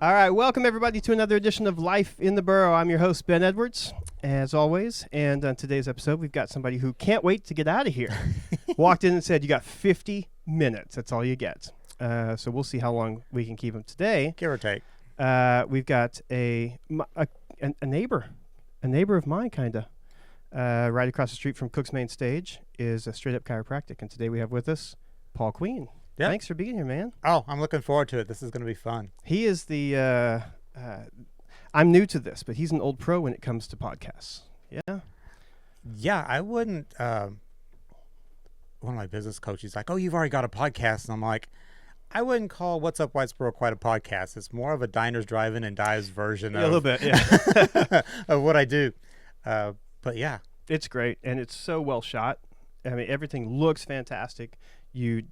All right, welcome everybody to another edition of Life in the Borough. I'm your host, Ben Edwards, as always. And on today's episode, we've got somebody who can't wait to get out of here. Walked in and said, you got 50 minutes. That's all you get. So we'll see how long we can keep him today. Give or take. We've got a neighbor of mine, kind of. Right across the street from Cook's Main Stage is a Straight Up Chiropractic. And today we have with us Paul Queen. Yep. Thanks for being here, man. Oh, I'm looking forward to it. This is going to be fun. He is the, I'm new to this, but he's an old pro when it comes to podcasts. Yeah? Yeah, I wouldn't, one of my business coaches like, oh, you've already got a podcast. And I'm like, I wouldn't call What's Up Whitesboro quite a podcast. It's more of a diners, drive-in, and dives version a little bit, yeah. of what I do. But yeah. It's great, and it's so well shot. I mean, everything looks fantastic. You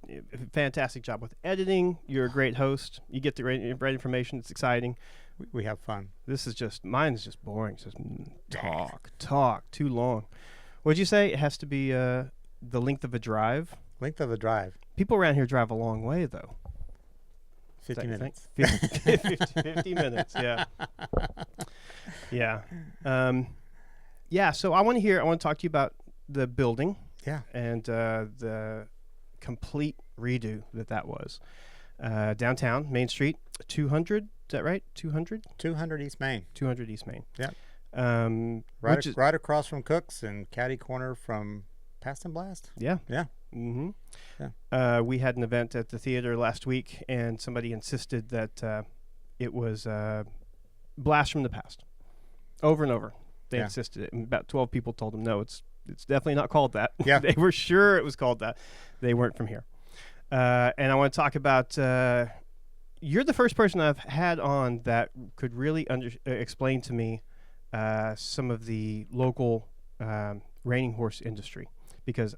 fantastic job with editing. You're a great host. You get the right information. It's exciting. We have fun. Mine is just boring. It's just talk, too long. What'd you say? It has to be the length of a drive? Length of a drive. People around here drive a long way, though. 50 minutes. 50 minutes, yeah. Yeah. Yeah, so I want to talk to you about the building. Yeah. And the complete redo that was. Downtown, Main Street, 200, is that right? 200? 200 East Main. 200 East Main. Yeah. Right across from Cook's and Caddy Corner from Past and Blast. Yeah. Yeah. Mm-hmm. Yeah. We had an event at the theater last week, and somebody insisted that it was Blast from the Past. Over and over. They insisted it. And about 12 people told them, no, it's definitely not called that. Yeah. They were sure it was called that. They weren't from here. And I want to talk about, you're the first person I've had on that could really explain to me some of the local reining horse industry. Because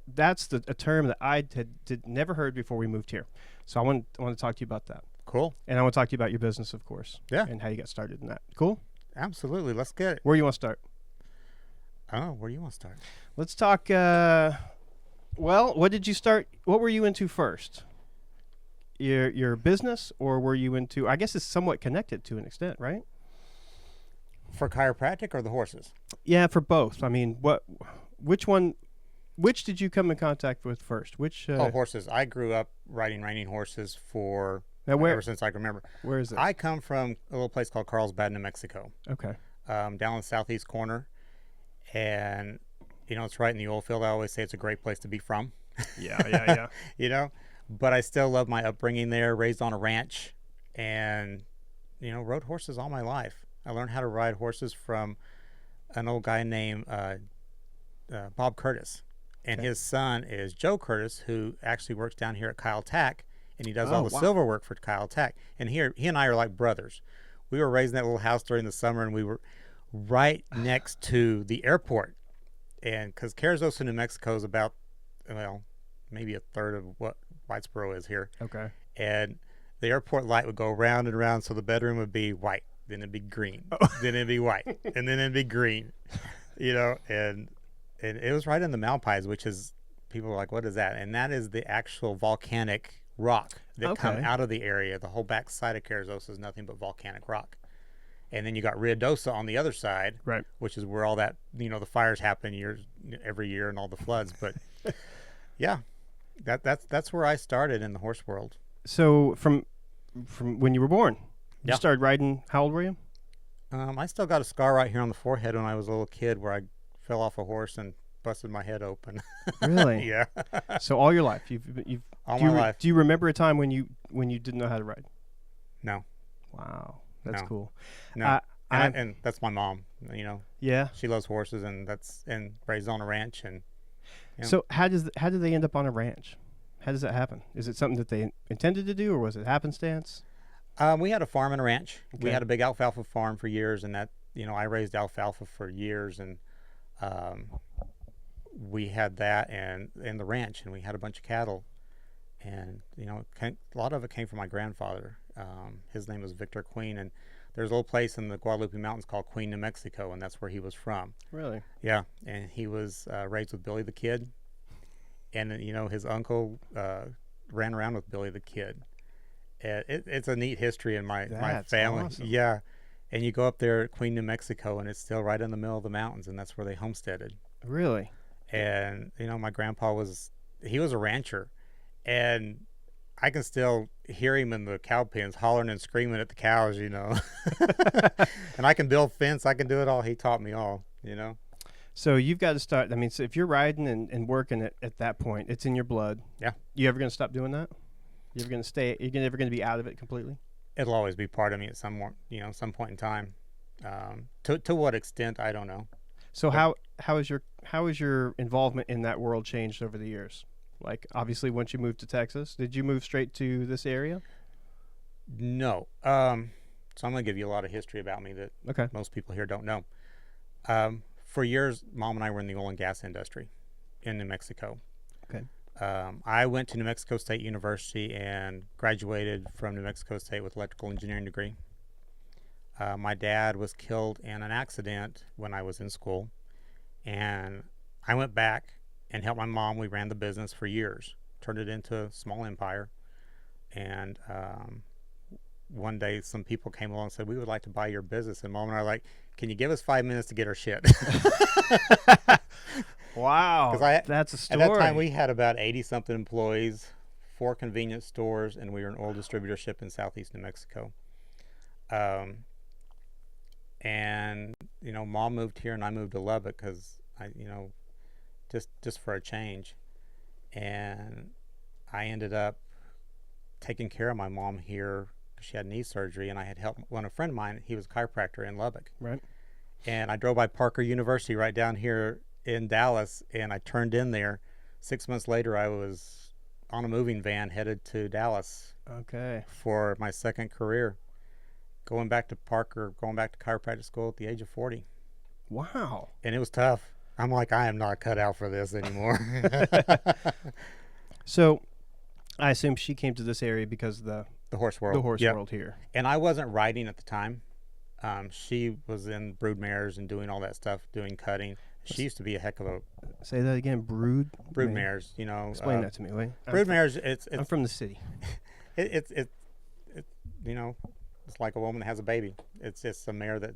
that's a term that I had never heard before we moved here. So I want to talk to you about that. Cool. And I want to talk to you about your business, of course. Yeah. And how you got started in that. Cool? Absolutely. Let's get it. Where do you want to start? Where do you want to start? Let's talk, well, what did you start? What were you into first? Your business, or were you into, I guess it's somewhat connected to an extent, right? For chiropractic or the horses? Yeah, for both. I mean, which did you come in contact with first? Horses. I grew up riding reining horses ever since I can remember. Where is this? I come from a little place called Carlsbad, New Mexico. Okay. Down in the southeast corner. And, it's right in the oil field. I always say it's a great place to be from. Yeah. But I still love my upbringing there, raised on a ranch, and, rode horses all my life. I learned how to ride horses from an old guy named Bob Curtis. And his son is Joe Curtis, who actually works down here at Kyle Tack, and he does all the silver work for Kyle Tack. And he and I are like brothers. We were raised in that little house during the summer, and we were right next to the airport. And because Carrizosa, New Mexico is about, maybe a third of what Whitesboro is here. Okay. And the airport light would go round and around, so the bedroom would be white, then it'd be green, then it'd be white, and then it'd be green, and it was right in the Malpais, which is, people are like, what is that? And that is the actual volcanic rock that come out of the area. The whole back side of Carrizosa is nothing but volcanic rock. And then you got Ruidoso on the other side, right, which is where all that, the fires happen every year and all the floods. But yeah, that's where I started in the horse world. So from when you were born, you started riding, how old were you? I still got a scar right here on the forehead when I was a little kid where I fell off a horse and busted my head open. Really? Yeah. So all your life, you've all my life. Do you remember a time when you didn't know how to ride? No. Wow. That's cool. No. And that's my mom, Yeah. She loves horses, and raised on a ranch. And so how do they end up on a ranch? How does that happen? Is it something that they intended to do, or was it happenstance? We had a farm and a ranch. Okay. We had a big alfalfa farm for years, and that, I raised alfalfa for years, and we had that and the ranch, and we had a bunch of cattle, and a lot of it came from my grandfather. His name was Victor Queen, and there's a little place in the Guadalupe Mountains called Queen, New Mexico, and that's where he was from. Really? Yeah, and he was raised with Billy the Kid, and his uncle ran around with Billy the Kid, It's a neat history in my That's family. awesome. Yeah. And you go up there at Queen, New Mexico, and it's still right in the middle of the mountains, and that's where they homesteaded. Really? And my grandpa he was a rancher, and I can still hear him in the cow pens hollering and screaming at the cows. And I can build fence, I can do it all. He taught me all. So you've got to start. I mean, so if you're riding and working at that point, it's in your blood. Yeah. You ever going to stop doing that? You ever going to stay? You're never going to be out of it completely? It'll always be part of me at some point in time. To what extent, I don't know. So But how is your involvement in that world changed over the years? Like, obviously, once you moved to Texas, did you move straight to this area? no. So I'm going to give you a lot of history about me that Okay. most people here don't know. For years, Mom and I were in the oil and gas industry in New Mexico. Okay. I went to New Mexico State University and graduated from New Mexico State with electrical engineering degree. My dad was killed in an accident when I was in school, and I went back and helped my mom. We ran the business for years, turned it into a small empire, and one day some people came along and said, we would like to buy your business, and Mom and I were like, can you give us 5 minutes to get our shit? Wow. 'Cause That's a At story. that time, we had about 80 something employees, 4 convenience stores, and we were an oil distributorship in southeast New Mexico. Um, and Mom moved here, and I moved to Lubbock because just for a change. And I ended up taking care of my mom here because she had knee surgery, and I had helped a friend of mine. He was a chiropractor in Lubbock, Right. and I drove by Parker University right down here in Dallas, and I turned in there. 6 months later, I was on a moving van headed to Dallas Okay. for my second career, going back to Parker, going back to chiropractic school at the age of 40. Wow. And it was tough. I'm like, I am not cut out for this anymore. So I assume she came to this area because of The horse world. the horse Yep. world here. And I wasn't riding at the time. She was in brood mares and doing all that stuff, doing cutting. She used to be a heck of a Say that again. Brood mare. mares. Explain that to me, wait. Brood mares. It's I'm from the city. it it's like a woman that has a baby. It's just a mare that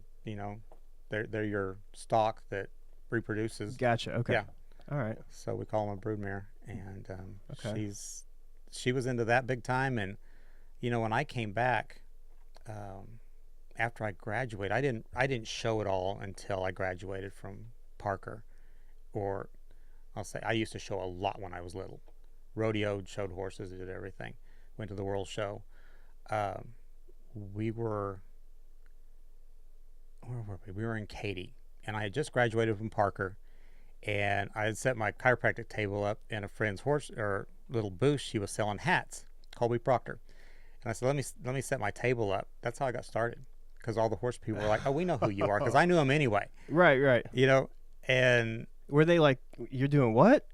they're your stock that reproduces. Gotcha. Okay. Yeah. All right. So we call them a brood mare, and Okay. she was into that big time. And when I came back after I graduated, I didn't show it all until I graduated from Parker, or I'll say I used to show a lot when I was little. Rodeoed, showed horses, did everything. Went to the World Show. We were Where were we? We were in Katy, and I had just graduated from Parker, and I had set my chiropractic table up in a friend's horse or little booth. She was selling hats, Colby Proctor, and I said, let me set my table up. That's how I got started, because all the horse people were like, oh, we know who you are, because I knew them anyway, Right. Right. and Were they like, you're doing what?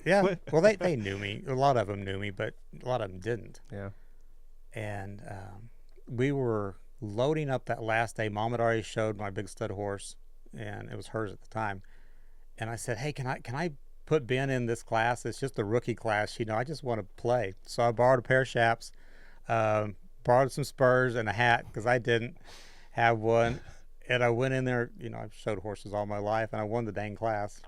yeah, What? well, they knew me. A lot of them knew me, but a lot of them didn't. Yeah. And we were loading up that last day. Mom had already showed my big stud horse, and it was hers at the time. And I said, hey, can I put Ben in this class? It's just a rookie class. I just want to play. So I borrowed a pair of chaps, borrowed some spurs and a hat because I didn't have one. And I went in there. I've showed horses all my life, and I won the dang class.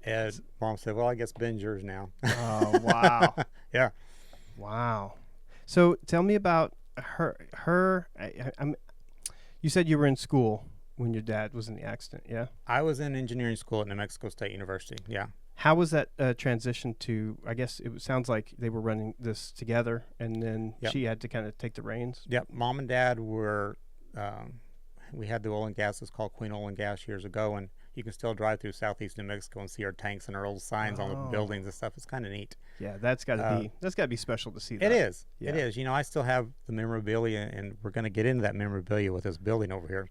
And Mom said, well, I guess Ben's yours now. Oh, wow. Yeah. Wow. So tell me about you said you were in school when your dad was in the accident, yeah? I was in engineering school at New Mexico State University. Yeah. How was that transition to, I guess it sounds like they were running this together, and then Yep. she had to kind of take the reins? Yep. Mom and Dad were, we had the oil and gas. It's called Queen Oil and Gas years ago, and you can still drive through southeast New Mexico and see our tanks and our old signs on the Oh. buildings and stuff. It's kind of neat. Yeah, that's got to be special to see that. It is. Yeah. It is. I still have the memorabilia, and we're going to get into that memorabilia with this building over here.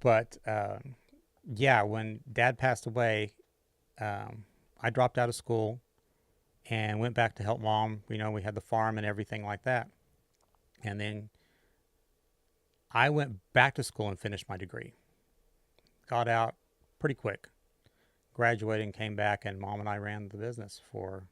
But yeah, when Dad passed away, I dropped out of school and went back to help Mom. We had the farm and everything like that. And then I went back to school and finished my degree. Got out pretty quick. Graduated and came back, and Mom and I ran the business for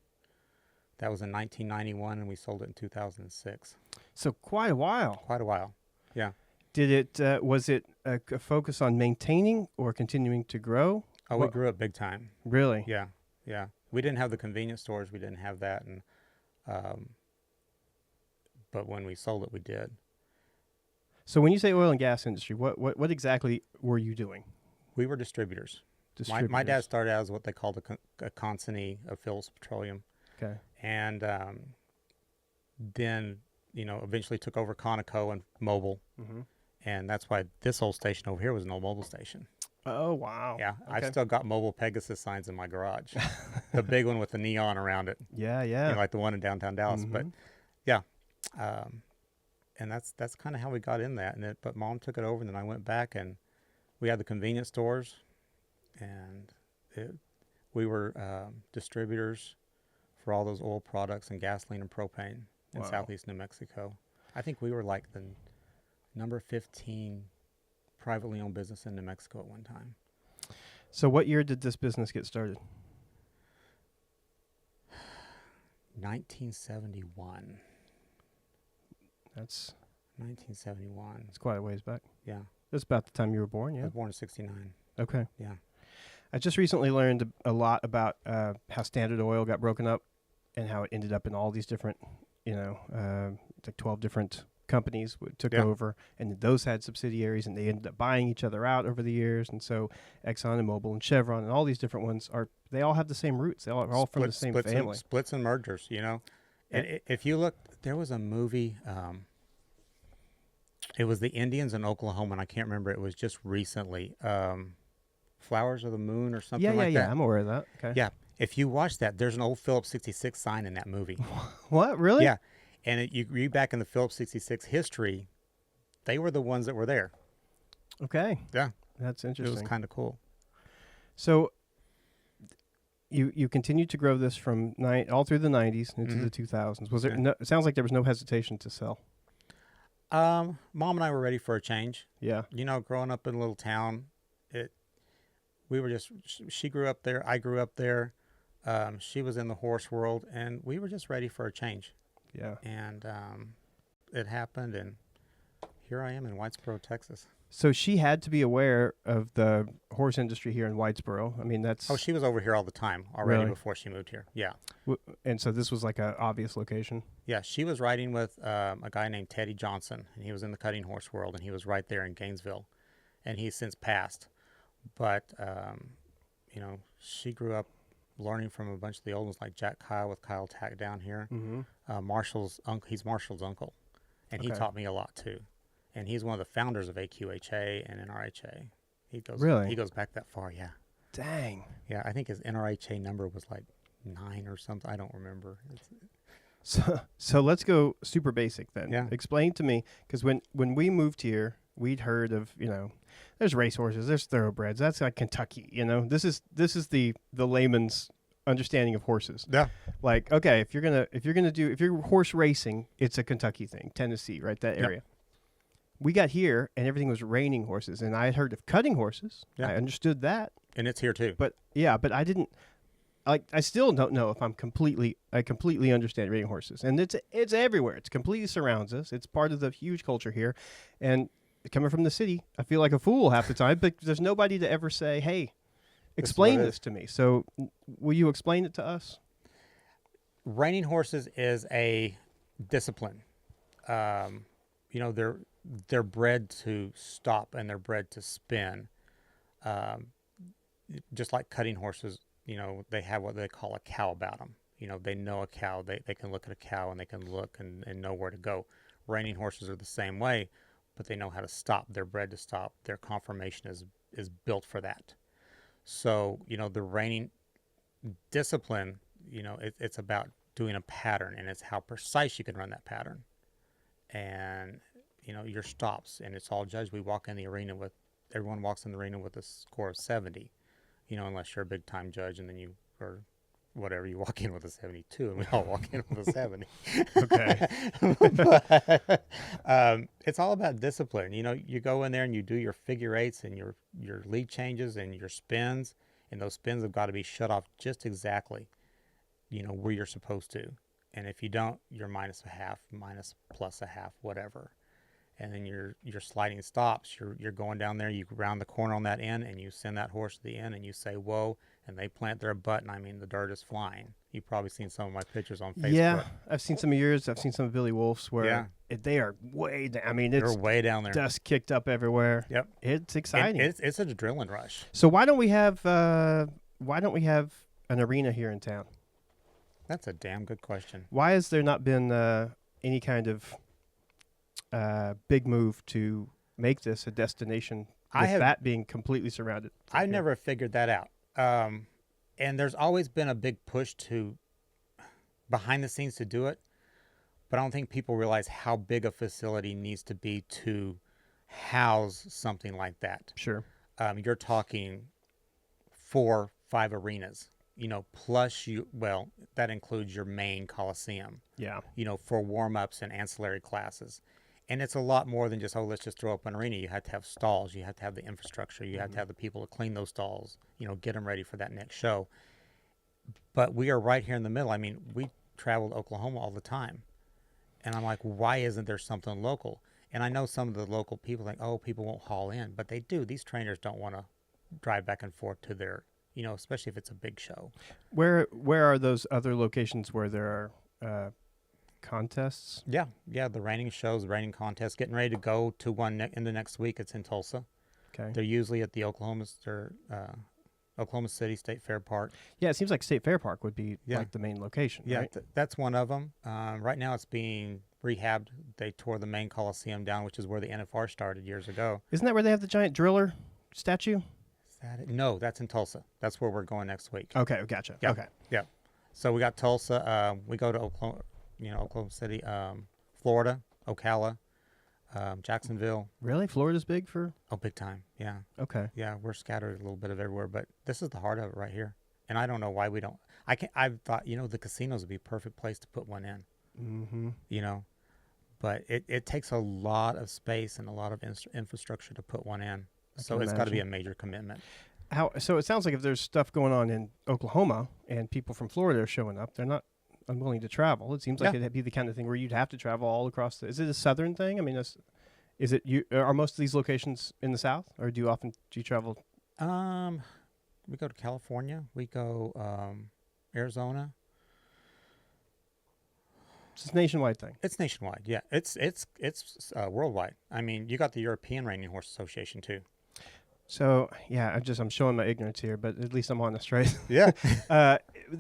That was in 1991, and we sold it in 2006. So quite a while. Quite a while. Yeah. Did it? Was it a focus on maintaining or continuing to grow? Oh, we grew up big time. Really? Yeah. Yeah. We didn't have the convenience stores. We didn't have that, and but when we sold it, we did. So when you say oil and gas industry, what exactly were you doing? We were distributors. My dad started out as what they called a consignee of Phillips Petroleum. Okay. And then, eventually took over Conoco and Mobile. Mm-hmm. And that's why this old station over here was an old Mobile station. Oh, wow. Yeah. Okay. I've still got Mobile Pegasus signs in my garage. The big one with the neon around it. Yeah, yeah. Like the one in downtown Dallas. Mm-hmm. But, yeah. And that's kind of how we got in that. But Mom took it over, and then I went back, and we had the convenience stores. And we were distributors for all those oil products and gasoline and propane in southeast New Mexico. I think we were like the number 15 privately owned business in New Mexico at one time. So what year did this business get started? 1971. That's 1971. It's quite a ways back. Yeah. That's about the time you were born, yeah? I was born in 69. Okay. Yeah. I just recently learned a lot about how Standard Oil got broken up and how it ended up in all these different, like 12 different companies took over, and those had subsidiaries, and they ended up buying each other out over the years. And so Exxon and Mobil and Chevron and all these different ones they all have the same roots. They are all from the same family. Splits and mergers, And if you look, there was a movie, it was the Indians in Oklahoma, and I can't remember. It was just recently. Flowers of the Moon or something like that. Yeah, I'm aware of that. Okay. Yeah. If you watch that, there's an old Phillips 66 sign in that movie. What? Really? Yeah. And you read back in the Phillips 66 history, they were the ones that were there. Okay. Yeah. That's interesting. It was kind of cool. So you continued to grow this from all through the 90s into the 2000s. Was there it sounds like there was no hesitation to sell. Mom and I were ready for a change. Yeah. Growing up in a little town, she grew up there. I grew up there. She was in the horse world, and we were just ready for a change. Yeah. And it happened, and here I am in Whitesboro, Texas. So she had to be aware of the horse industry here in Whitesboro. I mean, that's... Oh, she was over here all the time already before she moved here. Yeah. And so this was like an obvious location? Yeah, she was riding with a guy named Teddy Johnson, and he was in the cutting horse world, and he was right there in Gainesville, and he's since passed. But, she grew up learning from a bunch of the old ones like Jack Kyle with Kyle Tack down here. Mm-hmm. Marshall's uncle, he's Marshall's uncle, and he taught me a lot too. And he's one of the founders of AQHA and NRHA. He goes back that far, yeah. Dang. Yeah, I think his NRHA number was like 9 or something. I don't remember. So let's go super basic then. Yeah. Explain to me, because when we moved here, we'd heard of, there's racehorses, there's thoroughbreds. That's like Kentucky, This is the layman's understanding of horses. Yeah. Like, okay, if you're horse racing, it's a Kentucky thing, Tennessee, right? That area. Yep. We got here and everything was reining horses, and I had heard of cutting horses. Yeah. I understood that. And it's here too. But I didn't. I still don't know if I completely understand reining horses, and it's everywhere. It completely surrounds us. It's part of the huge culture here, and coming from the city, I feel like a fool half the time. But there's nobody to ever say, "Hey, explain this to me." So, will you explain it to us? Reining horses is a discipline. They're bred to stop and they're bred to spin. Just like cutting horses. They have what they call a cow about them. They know a cow. They can look at a cow and they can look and know where to go. Reining horses are the same way, but they know how to stop. They're bred to stop. Their conformation is built for that. So, the reining discipline, it's about doing a pattern, and it's how precise you can run that pattern. And, your stops, and it's all judged. We walk in the arena everyone walks in the arena with a score of 70. Unless you're a big time judge, and then you walk in with a 72, and we all walk in with a 70. Okay. But it's all about discipline. You go in there and you do your figure eights and your lead changes and your spins, and those spins have got to be shut off just exactly, where you're supposed to. And if you don't, you're minus a half, minus plus a half, whatever. And then your sliding stops. You're going down there. You round the corner on that end, and you send that horse to the end, and you say whoa, and they plant their butt, and I mean the dirt is flying. You've probably seen some of my pictures on Facebook. Yeah, I've seen some of yours. I've seen some of Billy Wolf's where Yeah. they are way down. I mean, They're it's way down there. dust kicked up everywhere. Yep. It's And exciting. it's an adrenaline rush. So why don't we have an arena here in town? That's a damn good question. Why has there not been any kind of big move to make this a destination with that being completely surrounded? I never figured that out. And there's always been a big push to behind the scenes to do it, but I don't think people realize how big a facility needs to be to house something like that. Sure. You're talking 4, 5 arenas, plus that includes your main coliseum, Yeah. For warm-ups and ancillary classes. And it's a lot more than just, let's just throw up an arena. You have to have stalls. You have to have the infrastructure. You have to have the people to clean those stalls, get them ready for that next show. But we are right here in the middle. I mean, we travel to Oklahoma all the time. And I'm like, why isn't there something local? And I know some of the local people think, people won't haul in. But they do. These trainers don't want to drive back and forth to their, especially if it's a big show. Where are those other locations where there are contests? Yeah, the reining shows, the reining contests. Getting ready to go to one in the next week. It's in Tulsa. Okay. They're usually at the Oklahoma City State Fair Park. Yeah, it seems like State Fair Park would be like the main location. Yeah, right? That's one of them. Right now it's being rehabbed. They tore the main Coliseum down, which is where the NFR started years ago. Isn't that where they have the giant driller statue? Is that it? No, that's in Tulsa. That's where we're going next week. Okay, gotcha. Yeah. Okay. Yeah. So we got Tulsa. We go to Oklahoma, Oklahoma City, Florida, Ocala, Jacksonville. Really? Florida's big for? Oh, big time. Yeah. Okay. Yeah, we're scattered a little bit of everywhere, but this is the heart of it right here. And I don't know why we don't. I've thought, the casinos would be a perfect place to put one in. Mm-hmm. But it takes a lot of space and a lot of infrastructure to put one in. So it's got to be a major commitment. So it sounds like if there's stuff going on in Oklahoma and people from Florida are showing up, they're not unwilling to travel. It seems like it'd be the kind of thing where you'd have to travel all across. Is it a southern thing? I mean, are most of these locations in the South, or do you travel? We go to California. We go Arizona. It's a nationwide thing. It's nationwide. Yeah, it's worldwide. I mean, you got the European Reining Horse Association too. So yeah, I'm showing my ignorance here, but at least I'm honest, right? Yeah.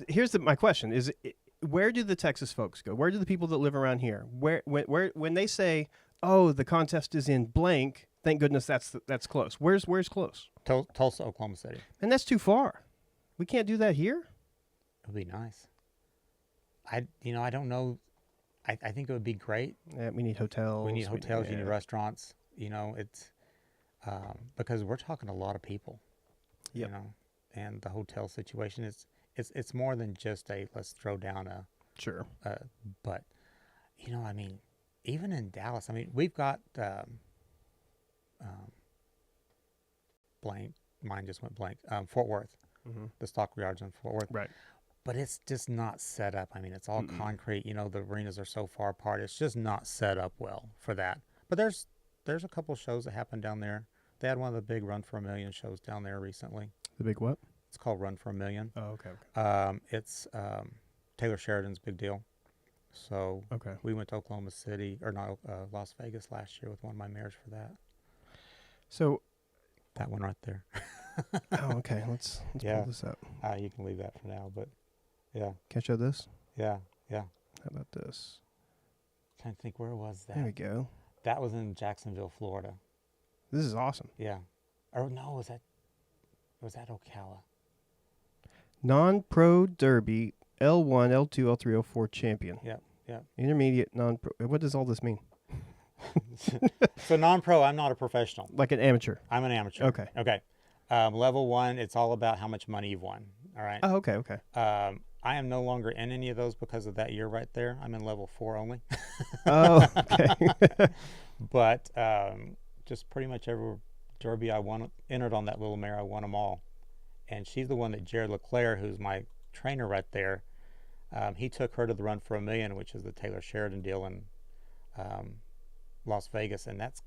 Here's my question: where do the Texas folks go? Where do the people that live around here? When they say, "Oh, the contest is in blank," thank goodness that's close. Where's close? Tulsa, Oklahoma City. And that's too far. We can't do that here. It would be nice. I don't know. I think it would be great. Yeah, we need hotels. We need hotels. You need restaurants. It's because we're talking a lot of people. Yep. And the hotel situation it's more than just let's throw down a sure. But I mean, even in Dallas, I mean, we've got blank. Mine just went blank. Fort Worth, the stockyards in Fort Worth. Right. But it's just not set up. I mean, it's all concrete. The arenas are so far apart. It's just not set up well for that. But there's a couple shows that happen down there. They had one of the big Run for a Million shows down there recently. The big what? It's called Run for a Million. Oh, okay. It's Taylor Sheridan's big deal. So we went to Oklahoma City, or not Las Vegas last year with one of my mares for that. So that one right there. Oh, okay. Let's pull this up. You can leave that for now, but yeah. Can I show this? Yeah. How about this? Trying to think, where was that? There we go. That was in Jacksonville, Florida. This is awesome. Yeah. Or no, was that Ocala? Non-Pro Derby L1, L2, L3, L4 champion. Yep. Intermediate non-pro. What does all this mean? So non-pro, I'm not a professional. Like an amateur. I'm an amateur. Okay. Level 1, it's all about how much money you've won. All right. Oh, okay. I am no longer in any of those because of that year right there. I'm in level 4 only. Oh, okay. But just pretty much every derby I entered on that little mare, I won them all. And she's the one that Jared LeClaire, who's my trainer right there, He took her to the Run for a Million, which is the Taylor Sheridan deal in um, Las Vegas, and it's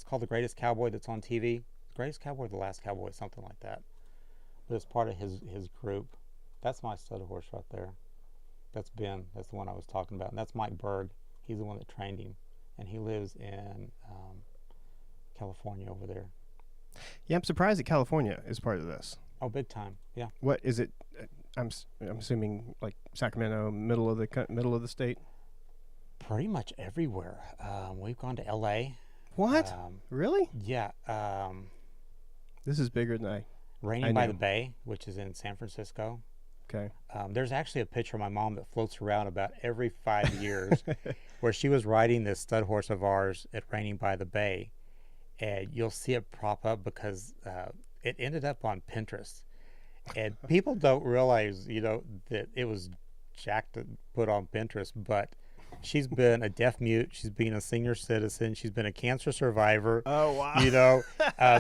called The Greatest Cowboy that's on TV. Greatest Cowboy, The Last Cowboy, something like that. But it's part of his group. That's my stud horse right there. That's Ben. That's the one I was talking about. And that's Mike Berg. He's the one that trained him. And he lives in California over there. Yeah, I'm surprised that California is part of this. Oh, big time. Yeah. What is it? I'm assuming like Sacramento, middle of the state. Pretty much everywhere. We've gone to L.A. What? Really? Yeah. This is bigger than I Raining by knew. the Bay, which is in San Francisco. Okay. There's actually a picture of my mom that floats around about every 5 years where she was riding this stud horse of ours at Raining by the Bay. And you'll see it prop up because it ended up on Pinterest. And people don't realize, that it was Jack that put on Pinterest, but she's been a deaf mute. She's been a senior citizen. She's been a cancer survivor. Oh, wow.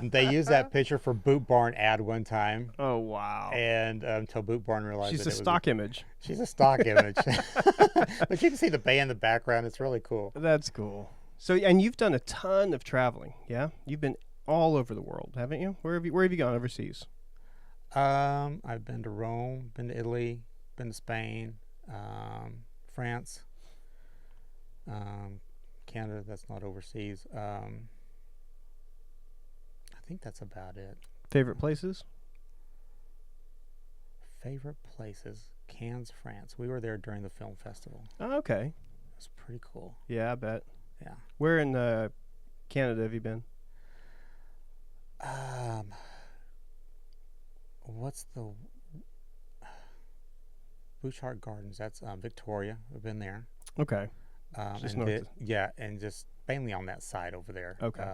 They used that picture for Boot Barn ad one time. Oh, wow. And until Boot Barn realized She's that a it was stock image. She's a stock image. But you can see the bay in the background. It's really cool. That's cool. So, and you've done a ton of traveling, yeah? You've been all over the world, haven't you? Where have you gone overseas? I've been to Rome, been to Italy, been to Spain, France, Canada. That's not overseas. I think that's about it. Favorite places? Favorite places? Cannes, France. We were there during the film festival. Oh, okay. It was pretty cool. Yeah, I bet. Yeah. Where in Canada have you been? What's the Bouchard Gardens? That's Victoria. We've been there. Okay. Just north. And just mainly on that side over there. Okay.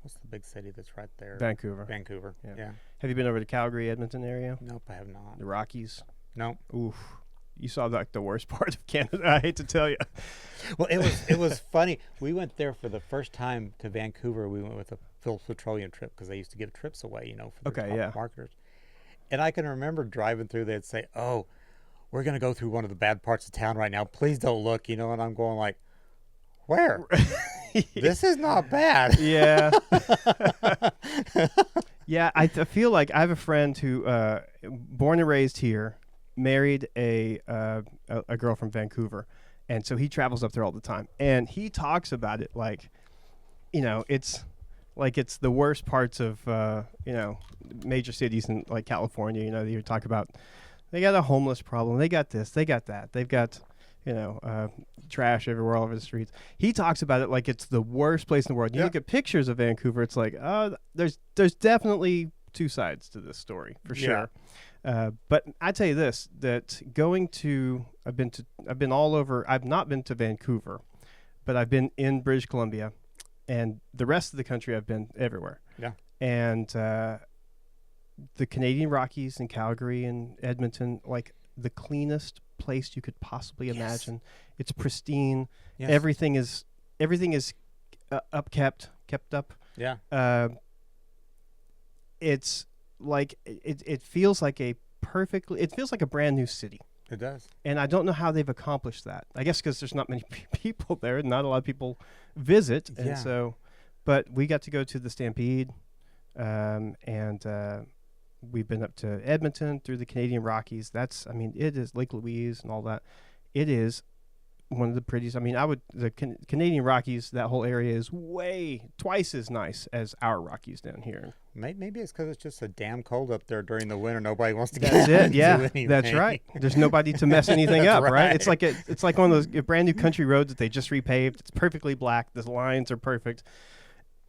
What's the big city that's right there? Vancouver. Vancouver. Yeah. Have you been over to Calgary, Edmonton area? Nope, I have not. The Rockies? Nope. Oof. You saw like the worst part of Canada. I hate to tell you. Well, it was funny. We went there for the first time to Vancouver. We went with a Phillips Petroleum trip because they used to give trips away, for their top marketers. And I can remember driving through. They'd say, "Oh, we're gonna go through one of the bad parts of town right now. Please don't look," And I'm going like, "Where? This is not bad." Yeah. Yeah, I feel like I have a friend who, born and raised here, married a girl from Vancouver, and so he travels up there all the time. And he talks about it like, it's like it's the worst parts of major cities in like California. You talk about they got a homeless problem, they got this, they got that, they've got trash everywhere all over the streets. He talks about it like it's the worst place in the world. You look at pictures of Vancouver, it's like, there's definitely two sides to this story for sure. But I tell you this, that I've been all over. I've not been to Vancouver, but I've been in British Columbia, and the rest of the country I've been everywhere. Yeah. And the Canadian Rockies and Calgary and Edmonton, like the cleanest place you could possibly imagine. It's pristine. Yes. Everything is kept up. Yeah. It's like it feels like it feels like a brand new city. It does. And I don't know how they've accomplished that. I guess because there's not many people there. Not a lot of people visit. Yeah. And so, but we got to go to the Stampede, and we've been up to Edmonton through the Canadian Rockies. It is Lake Louise and all that. It is one of the prettiest. The Canadian Rockies, that whole area is twice as nice as our Rockies down here. Maybe it's because it's just so damn cold up there during the winter. Nobody wants to get That's out it. and do Yeah, anything. that's right. There's nobody to mess anything up, right? right. It's like one of those brand new country roads that they just repaved. It's perfectly black. The lines are perfect.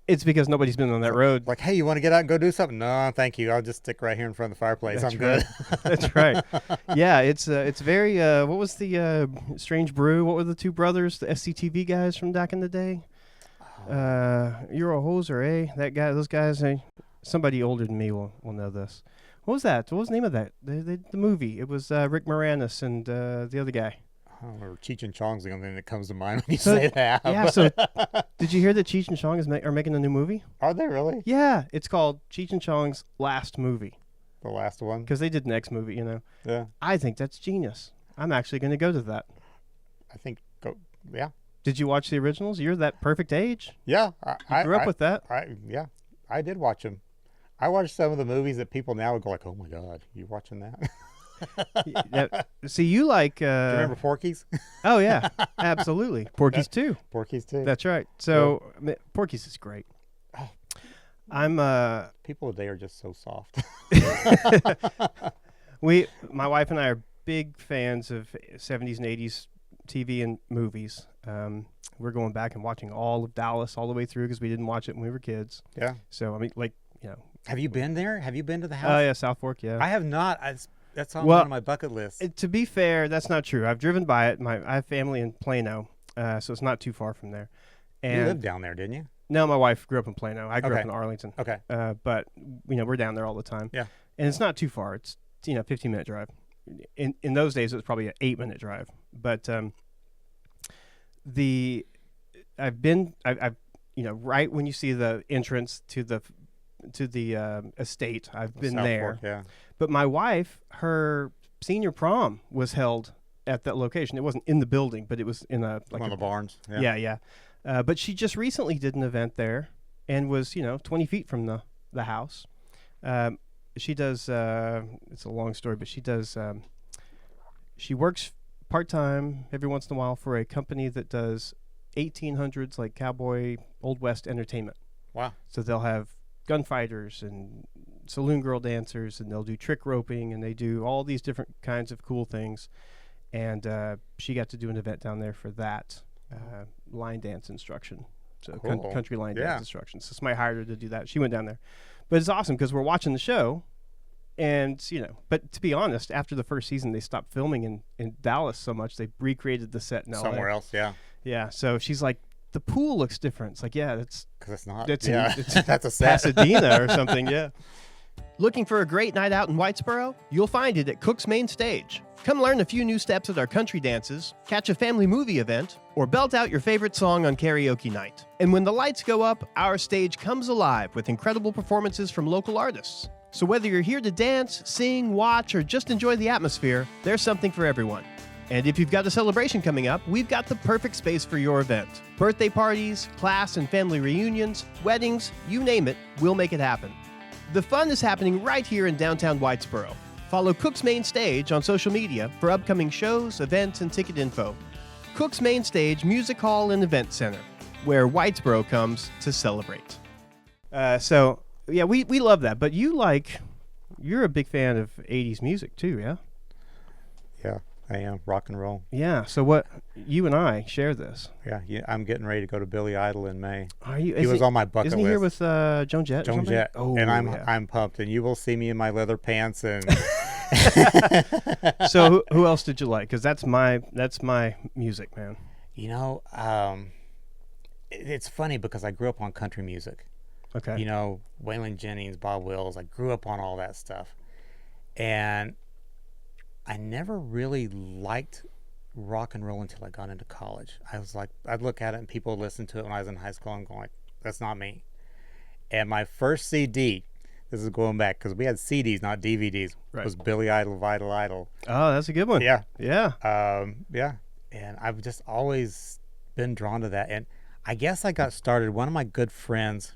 It's because nobody's been on that road. Like, hey, you want to get out and go do something? No, thank you. I'll just stick right here in front of the fireplace. That's I'm good. That's right. Yeah, it's very. What was the Strange Brew? What were the two brothers, the SCTV guys from back in the day? You're a hoser, eh? That guy, those guys. Somebody older than me will know this. What was that? What was the name of that? The movie. It was Rick Moranis and the other guy. I don't remember. Cheech and Chong's the only thing that comes to mind when you say that. Yeah. So, did you hear that Cheech and Chong are making a new movie? Are they really? Yeah, it's called Cheech and Chong's Last Movie. The last one? Because they did next movie, Yeah. I think that's genius. I'm actually going to go to that. I think go. Yeah. Did you watch the originals? You're that perfect age. Yeah. You grew up with that. Yeah. I did watch them. I watched some of the movies that people now would go like, "Oh my God, you watching that?" See, you like. Do you remember Porky's? Oh yeah, absolutely. Porky's too. Porky's too. That's right. So I mean, Porky's is great. Oh. I'm. People today are just so soft. My wife and I are big fans of 70s and 80s TV and movies. We're going back and watching all of Dallas all the way through because we didn't watch it when we were kids. Yeah. So I mean, like, you know. Have you been there? Have you been to the house? Oh yeah, South Fork. Yeah. I have not. That's on one of my bucket lists. To be fair, that's not true. I've driven by it. I have family in Plano, so it's not too far from there. And you lived down there, didn't you? No, my wife grew up in Plano. I grew up in Arlington. Okay. But we're down there all the time. Yeah. And it's not too far. It's 15-minute drive. In those days, it was probably an 8-minute drive. But I've right when you see the entrance to the estate, I've been South there. Fork, yeah. But my wife, her senior prom was held at that location. It wasn't in the building, but it was in one of the barns. Yeah. But she just recently did an event there and was 20 feet from the house. She does. It's a long story, but she does. She works part-time every once in a while for a company that does 1800s like cowboy old west entertainment. Wow. So they'll have gunfighters and saloon girl dancers, and they'll do trick roping, and they do all these different kinds of cool things. And she got to do an event down there for that line dance instruction. So cool. Country line dance instruction. So somebody hired her to do that. She went down there. But it's awesome because we're watching the show. And, but to be honest, after the first season, they stopped filming in Dallas so much, they recreated the set in LA. Somewhere else, yeah. Yeah, so she's like, the pool looks different. It's like, yeah, that's... Because it's not. It's that's a set. Pasadena or something, yeah. Looking for a great night out in Whitesboro? You'll find it at Cook's Main Stage. Come learn a few new steps at our country dances, catch a family movie event, or belt out your favorite song on karaoke night. And when the lights go up, our stage comes alive with incredible performances from local artists. So whether you're here to dance, sing, watch, or just enjoy the atmosphere, there's something for everyone. And if you've got a celebration coming up, we've got the perfect space for your event. Birthday parties, class and family reunions, weddings, you name it, we'll make it happen. The fun is happening right here in downtown Whitesboro. Follow Cook's Main Stage on social media for upcoming shows, events, and ticket info. Cook's Main Stage Music Hall and Event Center, where Whitesboro comes to celebrate. Yeah, we love that. But you're a big fan of 80s music too, yeah? Yeah, I am. Rock and roll. Yeah, so you and I share this. Yeah, I'm getting ready to go to Billy Idol in May. Are you? He was on my bucket list. Isn't he here with Joan Jett? Joan Jett. Oh, and I'm pumped. And you will see me in my leather pants. And So who else did you like? Because that's my music, man. It's funny because I grew up on country music. Okay. Waylon Jennings, Bob Wills. I grew up on all that stuff. And I never really liked rock and roll until I got into college. I was like, I'd look at it and people listen to it when I was in high school and going, that's not me. And my first CD, this is going back because we had CDs, not DVDs, was Billy Idol, Vital Idol. Oh, that's a good one. Yeah. Yeah. Yeah. And I've just always been drawn to that. And I guess I got started, one of my good friends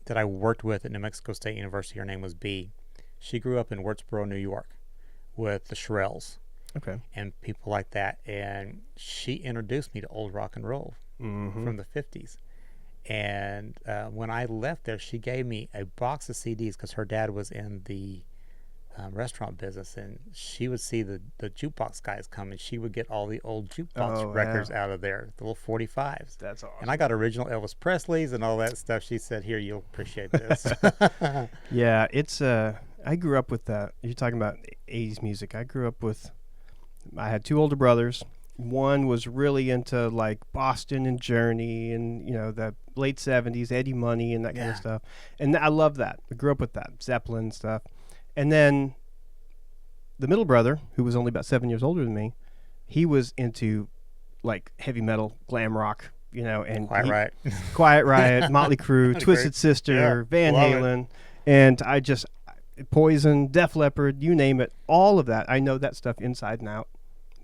that I worked with at New Mexico State University, her name was B. She grew up in Whitesboro, New York with the Shirelles. Okay. And people like that. And she introduced me to old rock and roll from the 50s. And when I left there, she gave me a box of CDs because her dad was in the restaurant business, and she would see the jukebox guys come, and she would get all the old jukebox records out of there, the little 45s. That's awesome. And I got original Elvis Presley's and all that stuff. She said, here, you'll appreciate this. Yeah, it's I grew up with that. You're talking about 80s music. I had two older brothers. One was really into like Boston and Journey and the late 70s, Eddie Money and that kind of stuff. And I love that. I grew up with that, Zeppelin stuff. And then the middle brother, who was only about 7 years older than me, he was into like heavy metal, glam rock, and Quiet Riot, Motley Crue, Twisted Sister, Van Halen, and I just Poison, Def Leppard, you name it, all of that. I know that stuff inside and out.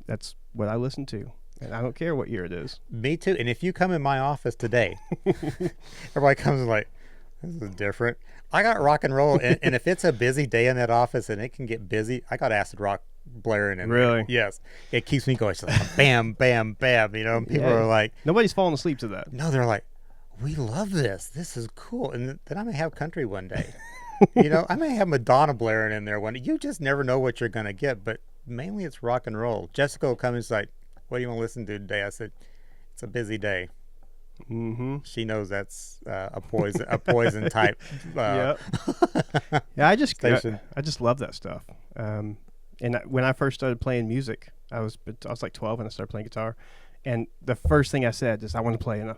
That's what I listen to, and I don't care what year it is. Me too. And if you come in my office today, everybody comes and like, this is different. I got rock and roll, and if it's a busy day in that office and it can get busy, I got acid rock blaring in Really? there. Yes. It keeps me going. It's like bam, bam, bam. You know, and people Yeah. are like, Nobody's falling asleep to that. no, they're like, we love this. This is cool. And then I may have country one day. You know, I may have Madonna blaring in there one day. You just never know what you're going to get, but mainly it's rock and roll. Jessica will come and she's like, what do you want to listen to today? I said, it's a busy day. Mm-hmm. She knows that's a poison type. Yeah. Yeah, I station. just love that stuff. When I first started playing music, I was like 12 when I started playing guitar, and the first thing I said is I want to play in a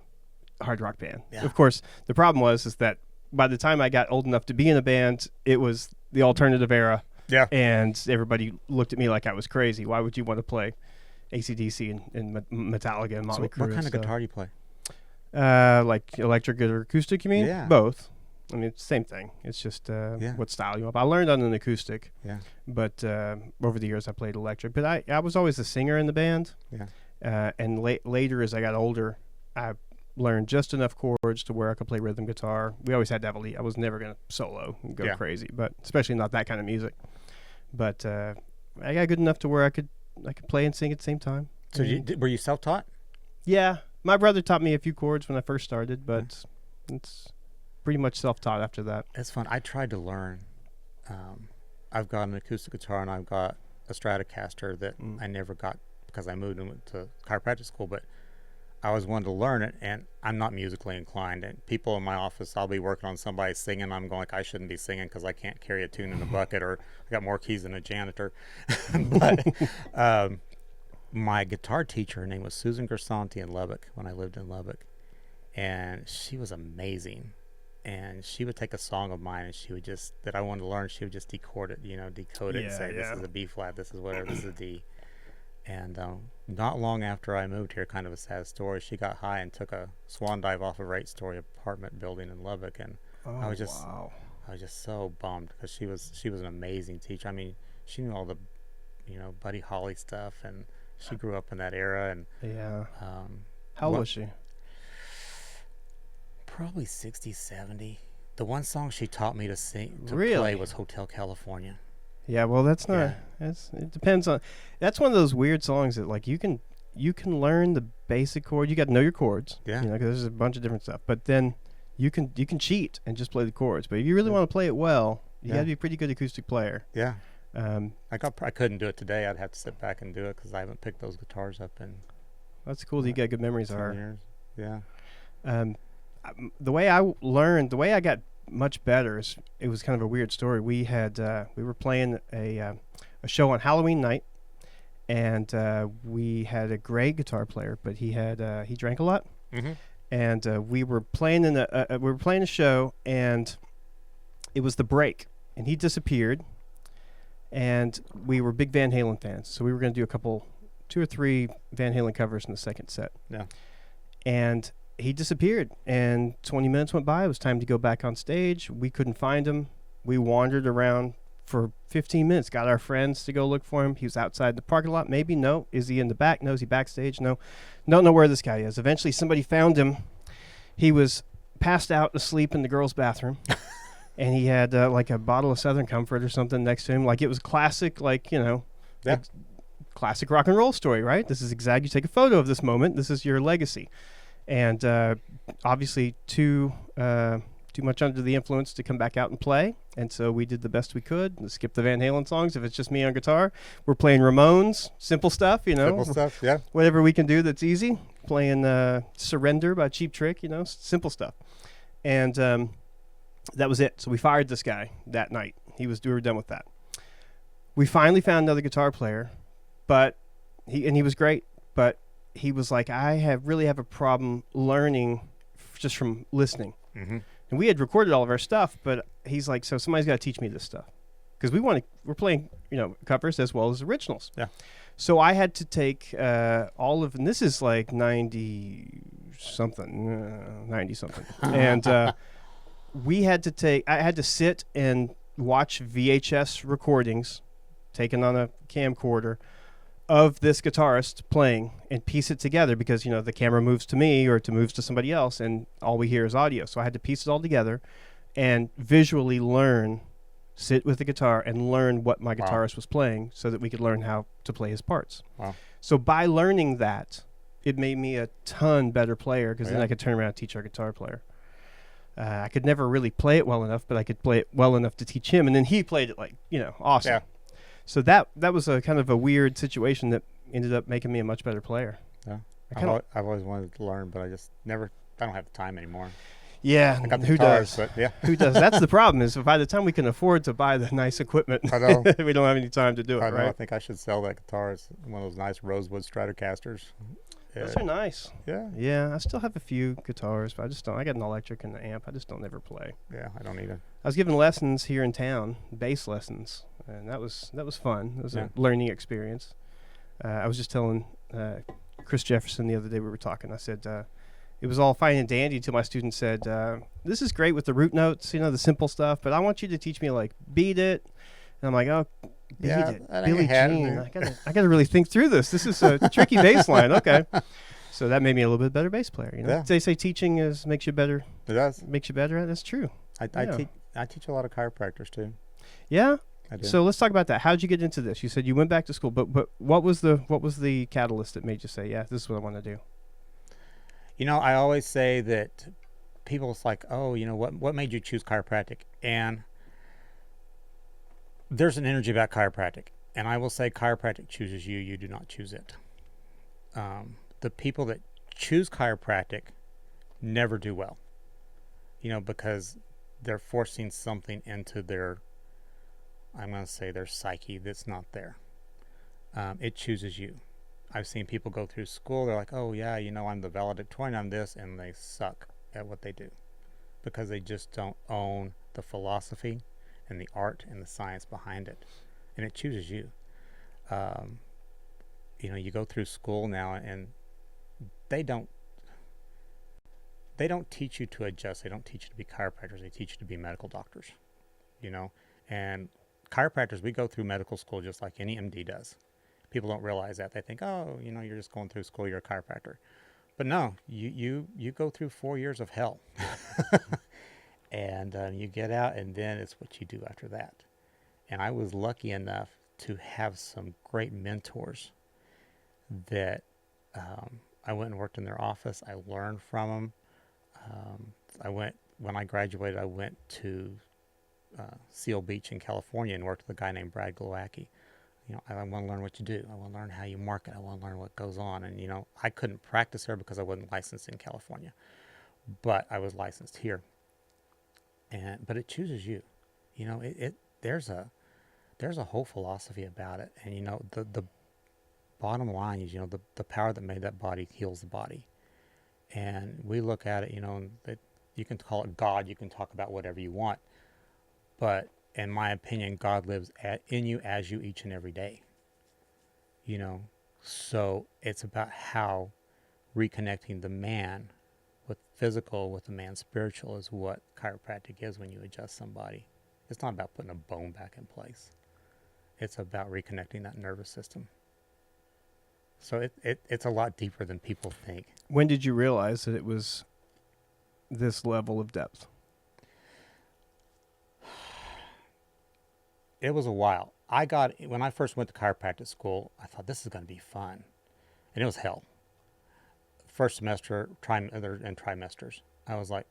hard rock band. Yeah. Of course, the problem was that by the time I got old enough to be in a band, it was the alternative era. Yeah. And everybody looked at me like I was crazy. Why would you want to play AC/DC and Metallica and Motley Crue? What kind of guitar do you play? Like electric or acoustic, you mean? Yeah. Both. I mean, it's the same thing. It's just what style you want. I learned on an acoustic. Yeah. But over the years, I played electric. But I was always a singer in the band. Yeah. And later, as I got older, I learned just enough chords to where I could play rhythm guitar. We always had to have a lead. I was never going to solo and go crazy, but especially not that kind of music. But I got good enough to where I could play and sing at the same time. So were you self-taught? Yeah. My brother taught me a few chords when I first started, but it's pretty much self-taught after that. It's fun. I tried to learn. I've got an acoustic guitar and I've got a Stratocaster that I never got because I moved and went to chiropractic school, but I always wanted to learn it, and I'm not musically inclined. And people in my office, I'll be working on somebody singing. I'm going like, I shouldn't be singing because I can't carry a tune in a bucket, or I got more keys than a janitor. But my guitar teacher, her name was Susan Gersanti in Lubbock when I lived in Lubbock, and she was amazing. And she would take a song of mine, and she would just, that I wanted to learn, she would just decode it, and say, this is a B flat, this is whatever, this is a D. And not long after I moved here, kind of a sad story, she got high and took a swan dive off a 8-story apartment building in Lubbock, and I was just so bummed because she was an amazing teacher. I mean, she knew all the Buddy Holly stuff, and she grew up in that era. And how old was she? Probably 60, 70. The one song she taught me to Really? Play was Hotel California. Yeah, well, that's not. It depends on. That's one of those weird songs that like you can learn the basic chord. You got to know your chords. Yeah. Because there's a bunch of different stuff. But then you can cheat and just play the chords. But if you really want to play it well, you got to be a pretty good acoustic player. Yeah. I couldn't do it today. I'd have to sit back and do it because I haven't picked those guitars up in. That's cool that you got good memories of 10 her. years. Yeah. The way I learned, the way I got much better is it was kind of a weird story. We were playing a show on Halloween night, and we had a great guitar player, but he drank a lot, and we were playing a show, and it was the break, and he disappeared, and we were big Van Halen fans, so we were going to do 2 or 3 Van Halen covers in the second set. Yeah, and he disappeared, and 20 minutes went by. It was time to go back on stage. We couldn't find him. We wandered around for 15 minutes, got our friends to go look for him. He was outside the parking lot, maybe. No. Is he in the back? No. Is he backstage? No. Don't know where this guy is. Eventually somebody found him. He was passed out asleep in the girls' bathroom, and he had like a bottle of Southern Comfort or something next to him. Like it was classic, classic rock and roll story, right? This is exact. You take a photo of this moment. This is your legacy. And obviously too much under the influence to come back out and play. And so we did the best we could. Skip the Van Halen songs. If it's just me on guitar, we're playing Ramones, simple stuff, Simple stuff, yeah. Whatever we can do that's easy. Playing Surrender by Cheap Trick, simple stuff. And that was it. So we fired this guy that night. We were done with that. We finally found another guitar player, but he was great, but he was like, I really have a problem learning just from listening. Mm-hmm. And we had recorded all of our stuff, but he's like, so somebody's got to teach me this stuff. Because we're playing, covers as well as originals. Yeah. So I had to take and this is like 90-something. And I had to sit and watch VHS recordings taken on a camcorder of this guitarist playing and piece it together because, you know, the camera moves to me or to moves to somebody else and all we hear is audio. So I had to piece it all together and visually sit with the guitar and learn what my guitarist was playing so that we could learn how to play his parts. Wow. So by learning that, it made me a ton better player because then I could turn around and teach our guitar player. I could never really play it well enough, but I could play it well enough to teach him. And then he played it like, you know, awesome. Yeah. So that was a kind of a weird situation that ended up making me a much better player. Yeah. I've always wanted to learn, but I don't have the time anymore. Yeah. I got the who guitars, does? But yeah. Who does? That's the problem is by the time we can afford to buy the nice equipment, I know. we don't have any time to do it, I know. right? I think I should sell that guitar. It's one of those nice rosewood Stratocasters. Those are nice. Yeah. Yeah, I still have a few guitars, but I just don't. I got an electric and an amp. I just don't ever play. Yeah, I don't either. I was given lessons here in town, bass lessons, and that was fun. It was a learning experience. I was just telling Chris Jefferson the other day we were talking. I said it was all fine and dandy until my student said, "This is great with the root notes, you know, the simple stuff, but I want you to teach me like beat it." And I'm like, "Oh, beat it, Billie Jean. I gotta really think through this. This is a tricky bass line." Okay. So that made me a little bit better bass player. You know, Yeah. They say teaching makes you better. It does. Makes you better. That's true. I teach a lot of chiropractors too. Yeah. I do. So let's talk about that. How did you get into this? You said you went back to school, but what was the catalyst that made you say, "Yeah, this is what I want to do"? You know, I always say that people's like, "Oh, you know, what made you choose chiropractic?" And there's an energy about chiropractic, and I will say chiropractic chooses you. You do not choose it. The people that choose chiropractic never do well, you know, because they're forcing something into their, I'm going to say their psyche that's not there. It chooses you. I've seen people go through school. They're like, "Oh yeah, you know, I'm the valedictorian, I'm this," and they suck at what they do because they just don't own the philosophy and the art and the science behind it, and it chooses you. You know, you go through school now, and they don't teach you to adjust. They don't teach you to be chiropractors. They teach you to be medical doctors. You know, and chiropractors, we go through medical school just like any MD does. People don't realize that. They think, "Oh, you know, you're just going through school, you're a chiropractor." But no, you go through 4 years of hell. And you get out, and then it's what you do after that. And I was lucky enough to have some great mentors that I went and worked in their office. I learned from them. When I graduated, I went to Seal Beach in California and worked with a guy named Brad Glowacki. You know, I want to learn what you do. I want to learn how you market. I want to learn what goes on. And, you know, I couldn't practice there because I wasn't licensed in California, but I was licensed here. But it chooses you. You know, there's a whole philosophy about it. And, you know, the bottom line is, you know, the power that made that body heals the body. And we look at it, you know, that you can call it God. You can talk about whatever you want. But in my opinion, God lives in you as you each and every day. You know, so it's about how reconnecting the man with physical with the man spiritual is what chiropractic is when you adjust somebody. It's not about putting a bone back in place. It's about reconnecting that nervous system. So it's a lot deeper than people think. When did you realize that it was this level of depth? It was a while. When I first went to chiropractic school, I thought this is going to be fun. And it was hell. First semester and trimesters, I was like,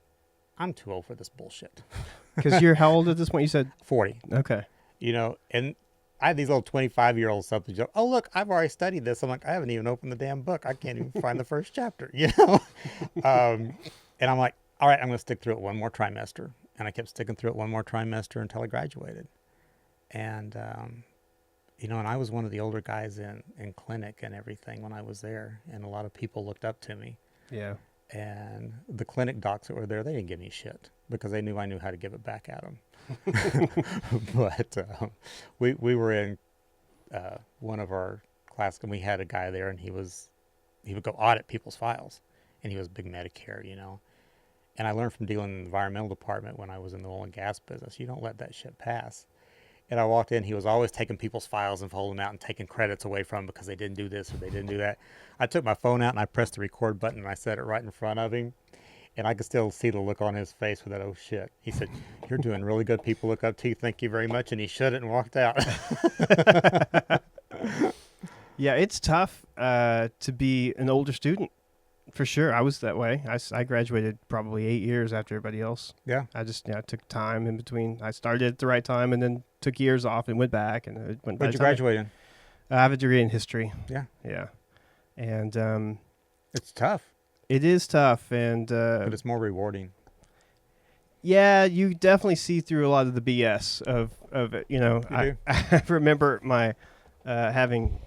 I'm too old for this bullshit. Because you're how old at this point? You said 40. Okay. You know, and I had these little 25-year-olds something joke. "Oh, look, I've already studied this." I'm like, I haven't even opened the damn book. I can't even find the first chapter, you know? And I'm like, all right, I'm going to stick through it one more trimester. And I kept sticking through it one more trimester until I graduated. And, you know, and I was one of the older guys in clinic and everything when I was there. And a lot of people looked up to me. Yeah. And the clinic docs that were there, they didn't give me shit because they knew I knew how to give it back at them. But we were in one of our classes, and we had a guy there, and he would go audit people's files, and he was big Medicare, you know. And I learned from dealing in the environmental department when I was in the oil and gas business, you don't let that shit pass. And I walked in, he was always taking people's files and folding them out and taking credits away from them because they didn't do this or they didn't do that. I took my phone out and I pressed the record button and I set it right in front of him. And I could still see the look on his face with that, oh shit. He said, "You're doing really good. People look up to you. Thank you very much." And he shut it and walked out. Yeah, it's tough to be an older student. For sure. I was that way. I graduated probably 8 years after everybody else. Yeah. I just took time in between. I started at the right time and then took years off and went back. And it went. What'd you graduate in? I have a degree in history. Yeah. Yeah. And It's tough, it is tough. And but it's more rewarding. yeah, you definitely see through a lot of the BS of it. You know, You do? I remember my having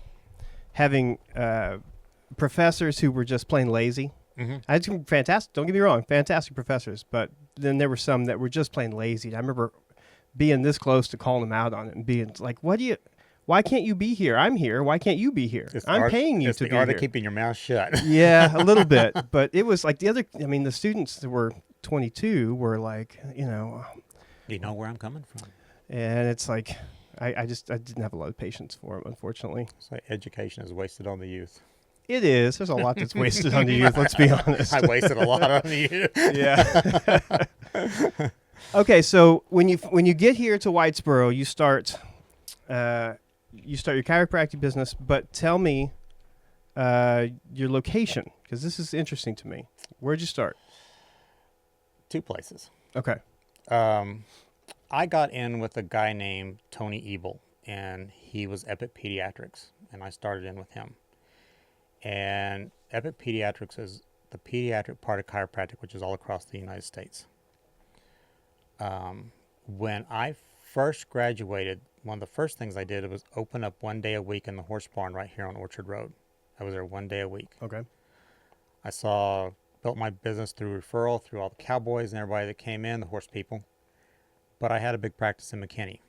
professors who were just plain lazy. Mm-hmm. I had some fantastic, don't get me wrong, fantastic professors, but then there were some that were just plain lazy. I remember being this close to calling them out on it and being like, why can't you be here? I'm here. Why can't you be here? I'm paying you to be here. It's the art of keeping your mouth shut. Yeah, a little bit. But it was like the students that were 22 were like, You know where I'm coming from. and it's like, I didn't have a lot of patience for them, unfortunately. It's like education is wasted on the youth. It is. There's a lot that's wasted on the youth, let's be honest. I wasted a lot on the youth. Yeah. Okay, so when you get here to Whitesboro, you start your chiropractic business, but tell me your location, because this is interesting to me. Where'd you start? 2 places. Okay. I got in with a guy named Tony Ebel, and he was Epic Pediatrics, and I started in with him. And Epic Pediatrics is the pediatric part of chiropractic, which is all across the United States. When I first graduated, one of the first things I did was open up 1 day a week in the horse barn right here on Orchard Road. I was there 1 day a week. Okay. I built my business through referral, through all the cowboys and everybody that came in, the horse people. But I had a big practice in McKinney,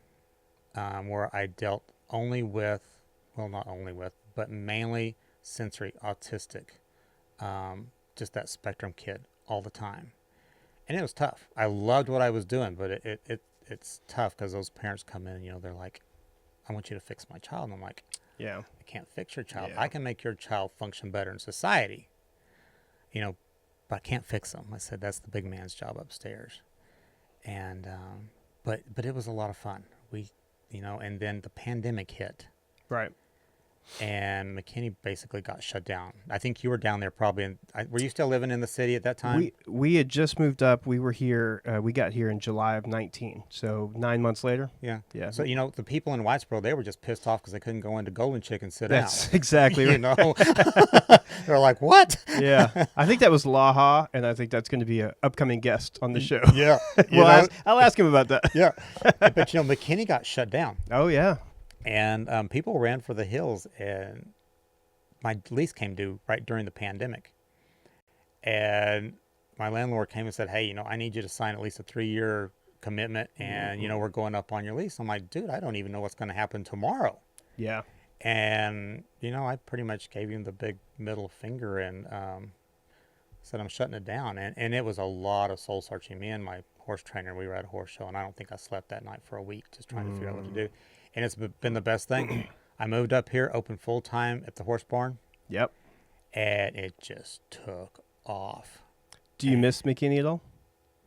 where I dealt not only with, but mainly sensory autistic, just that spectrum kid all the time. And it was tough. I loved what I was doing, but it's tough because those parents come in and, they're like, "I want you to fix my child." And I'm like, Yeah. "I can't fix your child. Yeah. I can make your child function better in society, but I can't fix them." I said, "That's the big man's job upstairs." And, but it was a lot of fun. And then the pandemic hit. Right. And McKinney basically got shut down. I think you were down there probably. Were you still living in the city at that time? We had just moved up. We were here. We got here in July of 19. So 9 months later. Yeah. Yeah. So the people in Whitesboro, they were just pissed off because they couldn't go into Golden Chick and sit That's out. exactly right. They're like, "What?" Yeah. I think that was Laha, and I think that's going to be an upcoming guest on the show. Yeah. I'll ask him about that. Yeah. But McKinney got shut down. Oh yeah. And people ran for the hills, and my lease came due right during the pandemic. And my landlord came and said, "Hey, I need you to sign at least a 3-year commitment, and, we're going up on your lease." I'm like, "Dude, I don't even know what's going to happen tomorrow." Yeah. And, I pretty much gave him the big middle finger and said I'm shutting it down. And it was a lot of soul searching. Me and my horse trainer, we were at a horse show, and I don't think I slept that night for a week just trying to figure out what to do. And it's been the best thing. I moved up here, opened full time at the horse barn. Yep. And it just took off. Do you miss McKinney at all?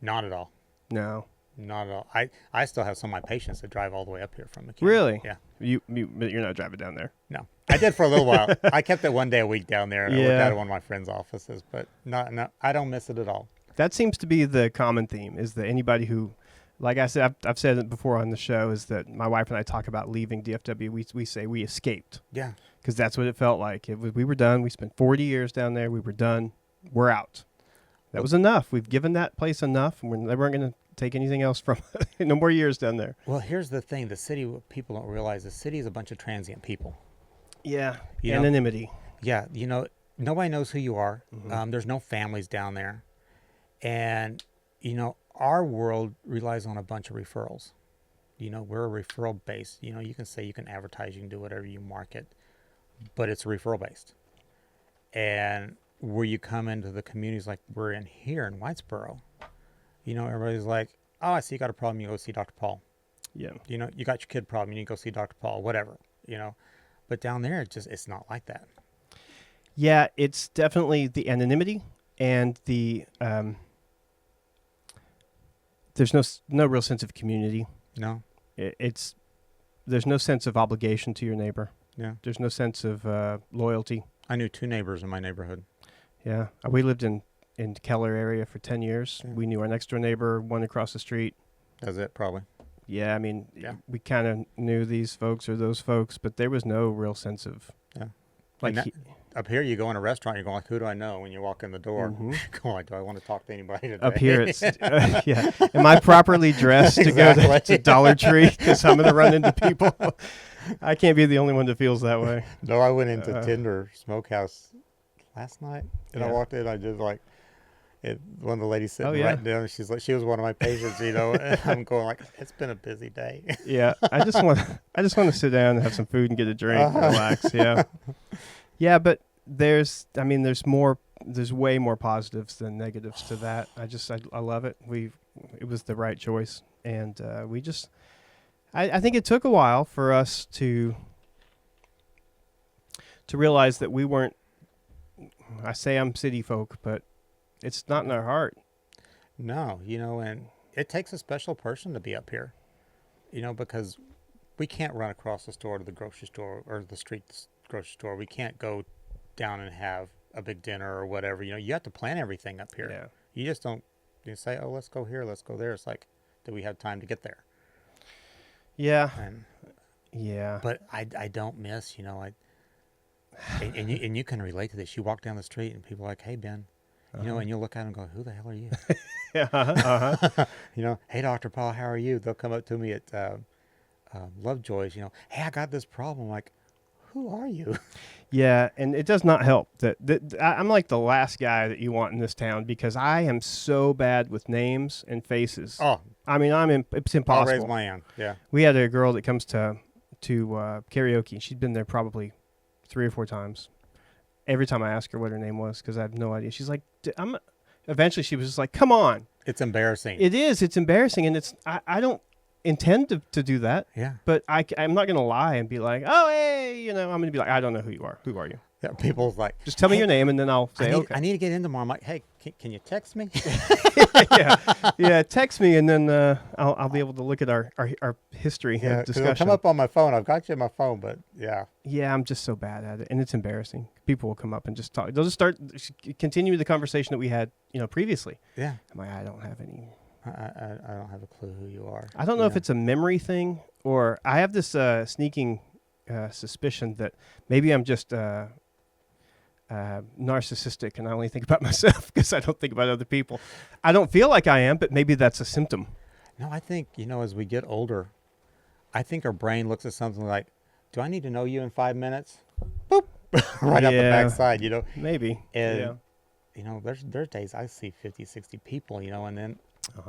Not at all. No. Not at all. I still have some of my patients that drive all the way up here from McKinney. Really? Yeah. But you're not driving down there. No. I did for a little while. I kept it 1 day a week down there. And I worked out at one of my friends' offices. But no, I don't miss it at all. That seems to be the common theme, is that anybody who, like I said, I've said it before on the show, is that my wife and I talk about leaving DFW. We say we escaped. Yeah. Because that's what it felt like. We were done. We spent 40 years down there. We were done. We're out. That was enough. We've given that place enough. And we weren't going to take anything else from no more years down there. Well, here's the thing. The city, what people don't realize, the city is a bunch of transient people. Yeah. Anonymity. Yeah. Nobody knows who you are. Mm-hmm. There's no families down there. And, our world relies on a bunch of referrals. We're a referral based. You can say you can advertise, you can do whatever you market, but it's referral based. And where you come into the communities like we're in here in Whitesboro, everybody's like, "Oh, I see you got a problem. You go see Dr. Paul." Yeah. You know, you got your kid problem, you need to go see Dr. Paul, whatever, you know. But down there, it's not like that. Yeah, it's definitely the anonymity and the there's no real sense of community. No. It's there's no sense of obligation to your neighbor. Yeah. There's no sense of loyalty. I knew 2 neighbors in my neighborhood. Yeah, we lived in Keller area for 10 years. Yeah. We knew our next door neighbor, one across the street. That's it, probably. Yeah, I mean, Yeah. we kind of knew these folks or those folks, but there was no real sense of Yeah. like And up here, you go in a restaurant, you're going like, who do I know? When you walk in the door, Mhm. going like, do I want to talk to anybody today? up here. It's yeah. Am I properly dressed to go Exactly. to Dollar Tree because I'm going to run into people? I can't be the only one that feels that way. No, I went into Tinder Smokehouse last night, and I Yeah. walked in. I just like one of the ladies sitting Oh, yeah. right down. She's like, she was one of my patients, you know. And I'm going like, it's been a busy day. Yeah, I just want to sit down and have some food and get a drink and relax. Yeah, yeah, but there's way more positives than negatives to that. I love it. It was the right choice, and I think it took a while for us to realize that we weren't. I say I'm city folk, but it's not in our heart. No, you know, and it takes a special person to be up here, you know, because we can't run across the store to the grocery store or the street grocery store. We can't go down and have a big dinner or whatever. You know, you have to plan everything up here. Yeah. You just don't say, oh, let's go here, let's go there. It's like, do we have time to get there? Yeah. And Yeah. but I don't miss, you know, and you can relate to this. You walk down the street and people are like, hey, Ben, you know, and you'll look at them and go, who the hell are you? Yeah. Uh-huh. You know, hey, Dr. Paul, how are you? They'll come up to me at Lovejoy's, you know, hey, I got this problem. I'm like, who are you? Yeah, and it does not help that I'm like the last guy that you want in this town because I am so bad with names and faces. Oh, I mean, it's I'll impossible. raise my hand. Yeah. We had a girl that comes to karaoke. She'd been there probably 3 or 4 times. Every time I ask her what her name was, because I have no idea. She's like, Eventually, she was just like, "Come on." It's embarrassing. It is. It's embarrassing, and I don't intend to do that. Yeah. But I'm not gonna lie and be like, "Oh, hey," you know. I'm gonna be like, "I don't know who you are. Who are you?" Yeah. People's like, Just tell me "Hey, your name, and then I'll say, "Okay." I need to get in tomorrow. I'm like, hey, can you text me? yeah. Text me, and then I'll be able to look at our history Yeah, of 'cause it'll discussion. come up on my phone. I've got you on my phone, but yeah. Yeah, I'm just so bad at it, and it's embarrassing. People will come up and just talk. They'll just continue the conversation that we had, previously. Yeah. I'm like, I don't have any. I don't have a clue who you are. I don't know if it's a memory thing or I have this sneaking suspicion that maybe I'm just narcissistic and I only think about myself because I don't think about other people. I don't feel like I am, but maybe that's a symptom. No, I think, as we get older, I think our brain looks at something like, do I need to know you in 5 minutes? Boop. Right out the backside, Maybe. And, there's days I see 50, 60 people, and then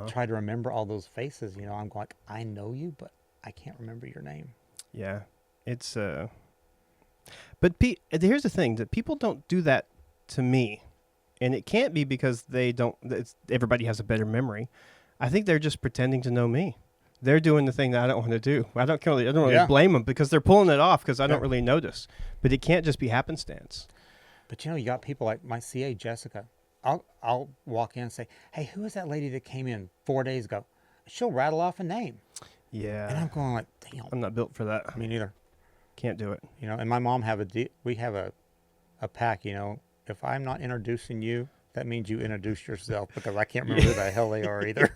try to remember all those faces, I'm going like, I know you, but I can't remember your name. Yeah. It's, but here's the thing, that people don't do that to me. And it can't be because everybody has a better memory. I think they're just pretending to know me. They're doing the thing that I don't want to do. I don't really blame them because they're pulling it off because I don't really notice. But it can't just be happenstance. But you got people like my CA Jessica. I'll walk in and say, hey, who is that lady that came in 4 days ago? She'll rattle off a name. Yeah. And I'm going like, damn. I'm not built for that. Me neither. Can't do it. And my mom we have a pack, if I'm not introducing you, that means you introduce yourself because I can't remember who the hell they are either.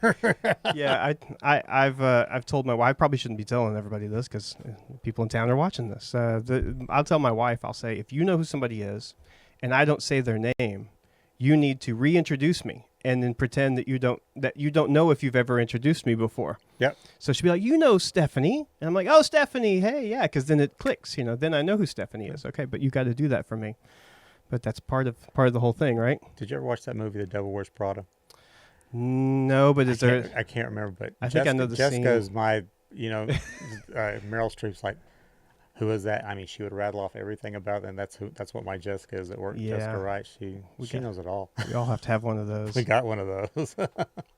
Yeah, I've told my wife. I probably shouldn't be telling everybody this because people in town are watching this. I'll tell my wife. I'll say, if you know who somebody is, and I don't say their name, you need to reintroduce me and then pretend that you don't know if you've ever introduced me before. Yep. So she'll be like, Stephanie, and I'm like, oh, Stephanie, hey, yeah, because then it clicks. Then I know who Stephanie is. Okay, but you got to do that for me. But that's part of the whole thing, right? Did you ever watch that movie, The Devil Wears Prada? No, but I can't remember, but I think I know the scene. Jessica's my, Meryl Streep's like, who is that? I mean, she would rattle off everything about them. That's what my Jessica is at work. Yeah. Jessica Wright. She knows it all. We all have to have one of those. We got one of those.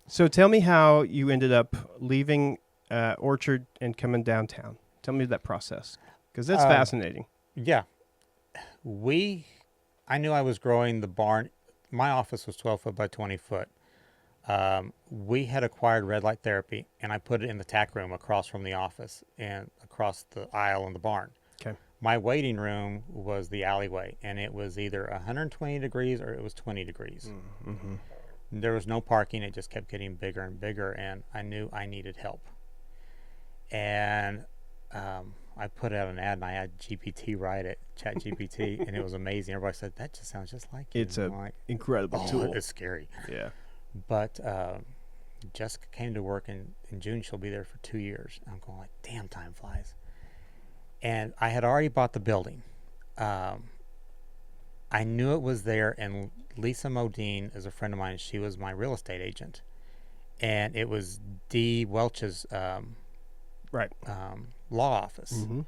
So tell me how you ended up leaving orchard and coming downtown. Tell me that process, because that's Um, fascinating. Yeah. I knew I was growing the barn. My office was 12 foot by 20 foot. We had acquired red light therapy, and I put it in the tack room across from the office and across the aisle in the barn. Okay. My waiting room was the alleyway, and it was either 120 degrees or it was 20 degrees. Mm-hmm. There was no parking. It just kept getting bigger and bigger, and I knew I needed help. And I put out an ad, and I had GPT write it, Chat GPT, and it was amazing. Everybody said, that just sounds just like you. It's And a I'm like, incredible tool. it's scary. Yeah. But Jessica came to work in June. She'll be there for 2 years. I'm going like, damn, time flies. And I had already bought the building. I knew it was there, and Lisa Modine is a friend of mine. She was my real estate agent. And it was D. Welch's Right. law office. Mm-hmm.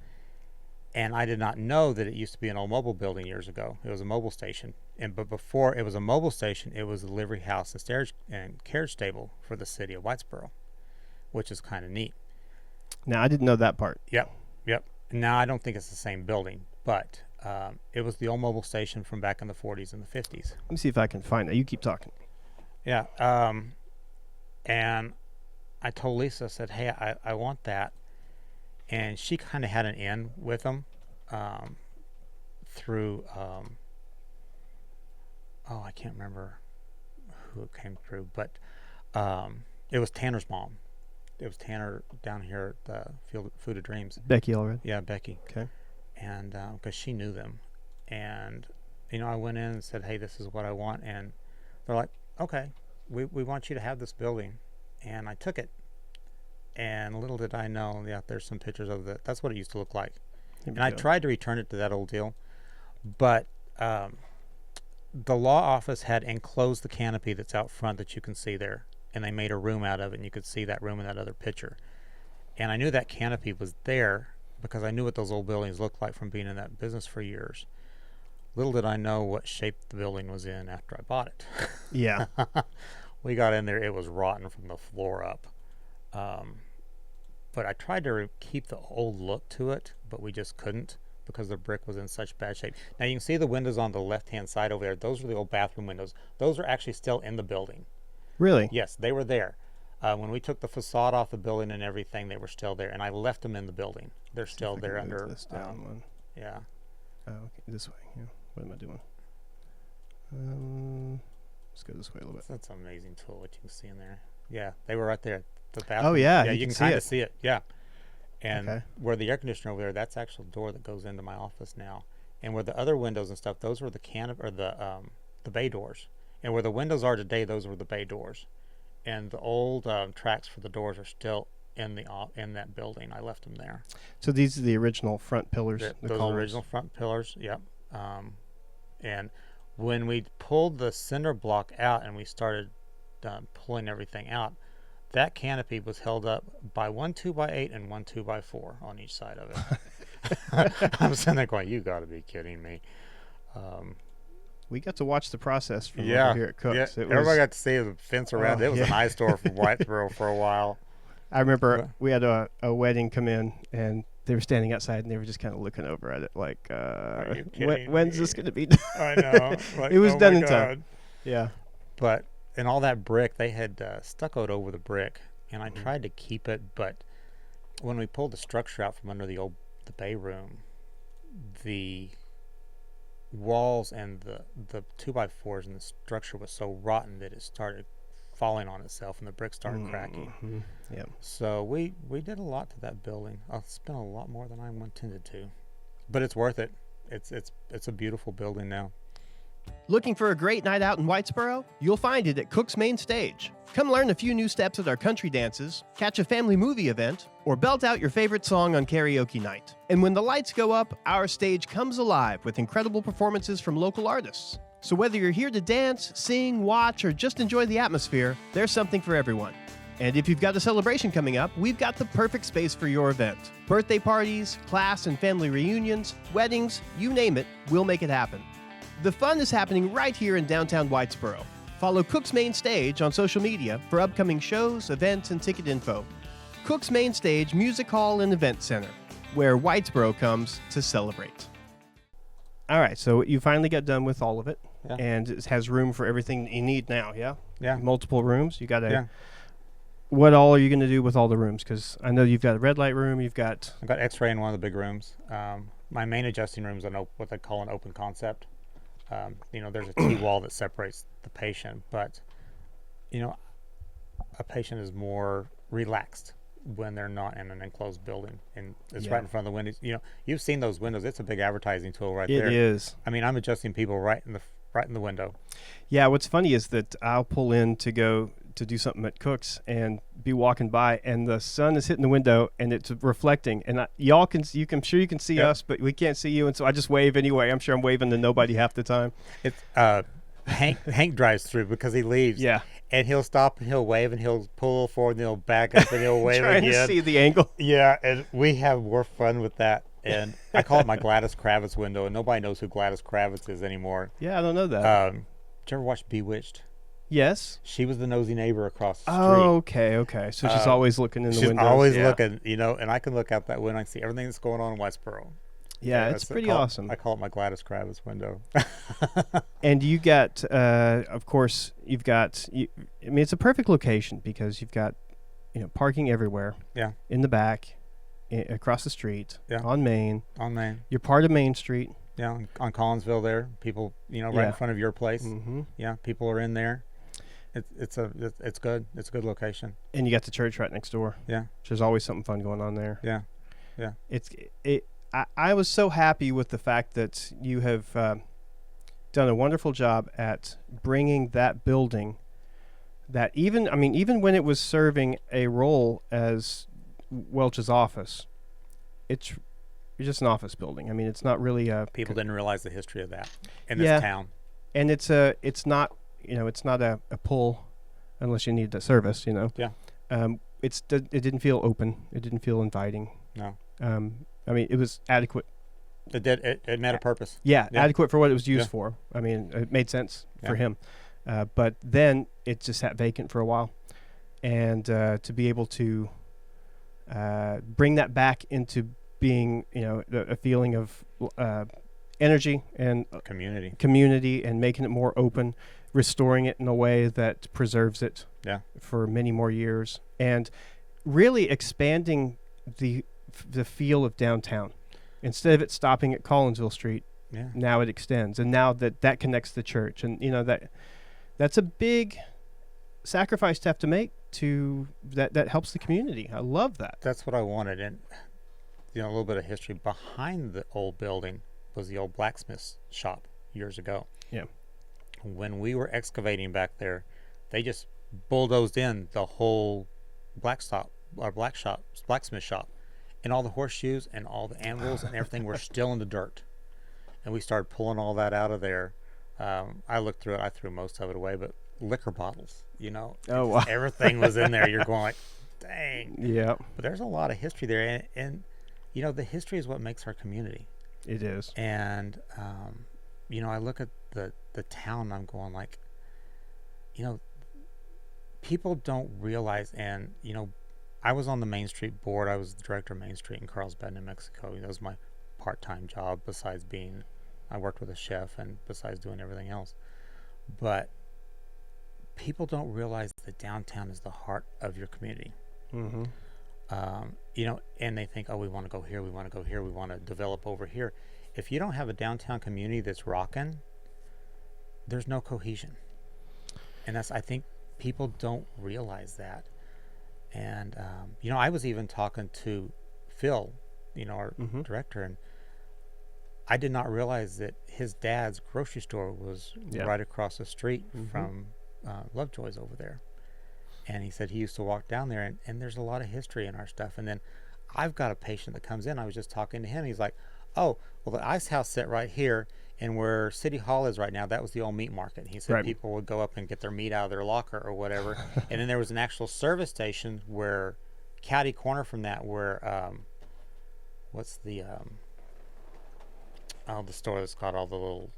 And I did not know that it used to be an old mobile building years ago. It was a mobile station. But before it was a mobile station, it was a delivery house and carriage stable for the city of Whitesboro, which is kind of neat. Now, I didn't know that part. Yep. Now, I don't think it's the same building, but it was the old mobile station from back in the 40s and the 50s. Let me see if I can find that. You keep talking. Yeah. And I told Lisa, I said, hey, I want that. And she kind of had an in with them through, I can't remember who it came through, but it was Tanner's mom. It was Tanner down here at the Food of Dreams. Becky Allred. Yeah, Becky. Okay. And because she knew them. And, I went in and said, hey, this is what I want. And they're like, okay, we want you to have this building. And I took it. And little did I know, there's some pictures of it. That's what it used to look like. And I tried to return it to that old deal. But the law office had enclosed the canopy that's out front that you can see there. And they made a room out of it, and you could see that room in that other picture. And I knew that canopy was there because I knew what those old buildings looked like from being in that business for years. Little did I know what shape the building was in after I bought it. Yeah. We got in there, it was rotten from the floor up. But I tried to keep the old look to it, but we just couldn't because the brick was in such bad shape. Now you can see the windows on the left-hand side over there. Those were the old bathroom windows. Those are actually still in the building. Really? Yes, they were there. When we took the facade off the building and everything, they were still there, and I left them in the building. They're still there under. This down one. Yeah. Oh, okay. This way. Yeah. What am I doing? Let's go this way a little bit. That's an amazing tool. What you can see in there. Yeah, they were right there. The bathroom. Oh yeah. Yeah, you can kind of see it. Yeah. And Okay. where the air conditioner over there, that's the actual door that goes into my office now. And where the other windows and stuff, those were the the bay doors. And where the windows are today, those were the bay doors. And the old tracks for the doors are still in that building. I left them there. So these are the original front pillars. Those columns. original front pillars. Yep. And when we pulled the cinder block out and we started pulling everything out, that canopy was held up by one 2x8 and one 2x4 on each side of it. I'm sitting there going, "You got to be kidding me!" We got to watch the process from Yeah, over here at Cook's. yeah. It Everybody was, got to see the fence around. Oh, It was an yeah. eyesore for Whitesboro for a while. I remember What? we had a wedding come in, and they were standing outside, and they were just kind of looking over at it like, you kidding when's me? this going to be done? I know. Like, It was oh done my in time. God. Yeah. But and all that brick, they had stuccoed over the brick, and I Mhm. tried to keep it. But when we pulled the structure out from under the bay room, the walls and the 2x4s and the structure was so rotten that it started falling on itself, and the bricks started cracking. Mhm. Yeah. So we did a lot to that building. I spent a lot more than I intended to, but it's worth it. It's a beautiful building now. Looking for a great night out in Whitesboro? You'll find it at Cook's Main Stage. Come learn a few new steps at our country dances, catch a family movie event, or belt out your favorite song on karaoke night. And when the lights go up, our stage comes alive with incredible performances from local artists. So whether you're here to dance, sing, watch, or just enjoy the atmosphere, there's something for everyone. And if you've got a celebration coming up, we've got the perfect space for your event. Birthday parties, class and family reunions, weddings, you name it, we'll make it happen. The fun is happening right here in downtown Whitesboro. Follow Cook's Main Stage on social media for upcoming shows, events, and ticket info. Cook's Main Stage Music Hall and Event Center, where Whitesboro comes to celebrate. All right, so you finally got done with all of it, and it has room for everything that you need now, yeah? Yeah. Multiple rooms. You got to... Yeah. What all are you going to do with all the rooms? Because I know you've got a red light room, you've got... I've got X-ray in one of the big rooms. My main adjusting room is what they call an open concept. There's a T-wall that separates the patient, but, a patient is more relaxed when they're not in an enclosed building, and it's right in front of the windows. You've seen those windows. It's a big advertising tool right there. It is. I mean, I'm adjusting people right in the window. Yeah, what's funny is that I'll pull in to go to do something at Cook's and be walking by, and the sun is hitting the window and it's reflecting, and I'm sure you can see us, but we can't see you, and so I just wave anyway. I'm sure I'm waving to nobody half the time. It's Hank drives through because he leaves. Yeah. And he'll stop and he'll wave and he'll pull a little forward and he'll back up and he'll wave trying again. to see the angle. Yeah, and we have more fun with that. And I call it my Gladys Kravitz window, and nobody knows who Gladys Kravitz is anymore. Yeah, I don't know that. Did you ever watch Bewitched? Yes. She was the nosy neighbor across the street. Oh, okay. So she's always looking in the windows. She's always looking, and I can look out that window and see everything that's going on in Whitesboro. Yeah, it's pretty awesome. I call it my Gladys Kravitz window. And you got, of course, it's a perfect location because you've got, parking everywhere. Yeah. In the back, across the street. Yeah. On Main. On Main. You're part of Main Street. Yeah, on Collinsville there. People, right in front of your place. Mm-hmm. Yeah, people are in there. It's good. It's a good location. And you got the church right next door. Yeah. Which there's always something fun going on there. Yeah. Yeah. I was so happy with the fact that you have done a wonderful job at bringing that building, that even when it was serving a role as Welch's office, it's just an office building. I mean, it's not really a... People didn't realize the history of that in this town. And it's not a pull unless you need the service, Yeah. It didn't feel open. It didn't feel inviting. No. It was adequate. It did. It met a purpose. Yeah, adequate for what it was used for. I mean, it made sense for him. But then it just sat vacant for a while. And to be able to bring that back into being, a feeling of energy and community and making it more open, restoring it in a way that preserves it for many more years, and really expanding the feel of downtown. Instead of it stopping at Collinsville Street, now it extends, and now that connects the church, and that's a big sacrifice to have to make that helps the community. I love that. That's what I wanted. And a little bit of history behind the old building was the old blacksmith shop years ago. Yeah. When we were excavating back there, they just bulldozed in the whole blacksmith shop, and all the horseshoes and all the anvils and everything were still in the dirt. And we started pulling all that out of there. I looked through it. I threw most of it away, but liquor bottles, oh, wow. Everything was in there. You're going like, dang. Yeah. But there's a lot of history there, and the history is what makes our community. It is. And I look at the town, and I'm going like, people don't realize, and I was on the Main Street board. I was the director of Main Street in Carlsbad, New Mexico. That was my part-time job besides I worked with a chef and besides doing everything else. But people don't realize that downtown is the heart of your community. Mm-hmm. And they think, we want to go here, we want to go here, we want to develop over here. If you don't have a downtown community that's rocking, there's no cohesion. And I think people don't realize that. And, I was even talking to Phil, our director, and I did not realize that his dad's grocery store was right across the street from Lovejoy's over there. And he said he used to walk down there, and there's a lot of history in our stuff. And then I've got a patient that comes in. I was just talking to him. He's like, oh, well, the ice house set right here, and where City Hall is right now, that was the old meat market. He said people would go up and get their meat out of their locker or whatever. And then there was an actual service station where catty corner from that where what's the store that's got all the little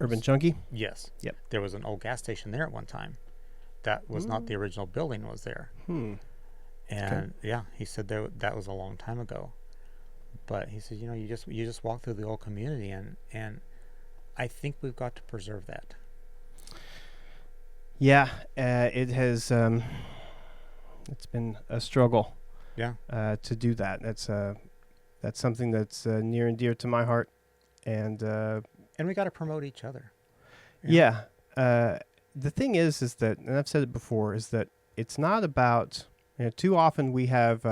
Urban Junkie? Yes. Yep. There was an old gas station there at one time. that was not the original building was there. And yeah, he said that was a long time ago. But he said, you just walk through the old community, and I think we've got to preserve that. Yeah, it has. It's been a struggle. Yeah. To do that. That's something that's near and dear to my heart, and we got to promote each other. Yeah. The thing is that, and I've said it before, is that it's not about. Too often we have.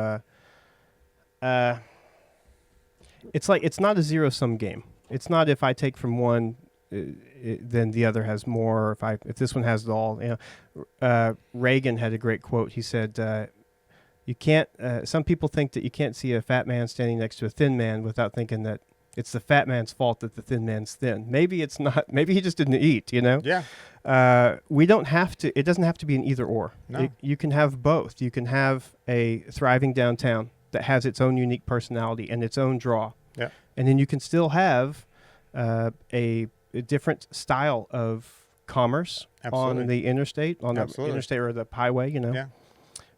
It's like it's not a zero-sum game. It's not if I take from one, then the other has more. If this one has it all, Reagan had a great quote. He said, "You can't." Some people think that you can't see a fat man standing next to a thin man without thinking that it's the fat man's fault that the thin man's thin. Maybe it's not. Maybe he just didn't eat. Yeah. We don't have to. It doesn't have to be an either or. No. You can have both. You can have a thriving downtown that has its own unique personality and its own draw. Yeah. And then you can still have a different style of commerce on the interstate, the interstate or the highway. Yeah.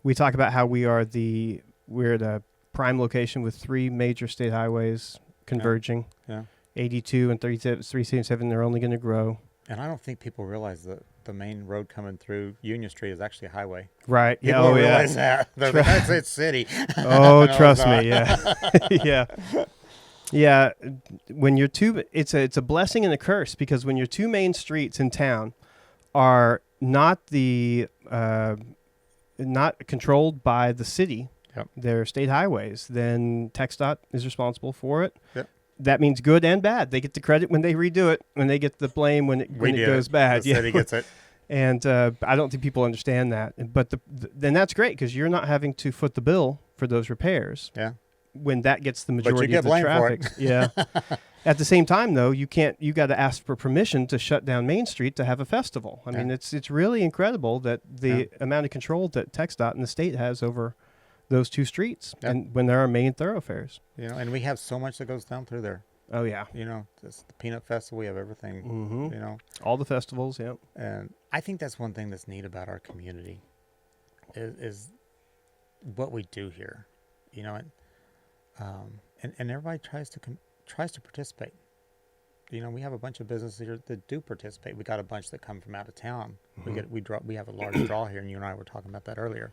We talk about how we're at a prime location with 3 major state highways converging. Yeah. 82 and 377, they're only going to grow. And I don't think people realize that the main road coming through Union Street is actually a highway. Right. People don't realize that. They're like, it's city. Oh, trust me. Yeah. Yeah. Yeah. When you're it's a blessing and a curse, because when your 2 main streets in town are not not controlled by the city, they're state highways, then TxDOT is responsible for it. Yep. That means good and bad. They get the credit when they redo it, and they get the blame when it goes bad. The city gets it. And I don't think people understand that. But then that's great, because you're not having to foot the bill for those repairs. Yeah. When that gets the majority of the blamed traffic. For it. Yeah. At the same time, though, you got to ask for permission to shut down Main Street to have a festival. I mean, it's really incredible that the amount of control that TxDOT and the state has over those 2 streets, and when there are main thoroughfares. And we have so much that goes down through there. Oh yeah. It's the Peanut Festival. We have everything. Mm-hmm. All the festivals. Yeah. And I think that's one thing that's neat about our community, is what we do here. And everybody tries to participate. We have a bunch of businesses here that do participate. We got a bunch that come from out of town. Mm-hmm. We have a large draw here, and you and I were talking about that earlier.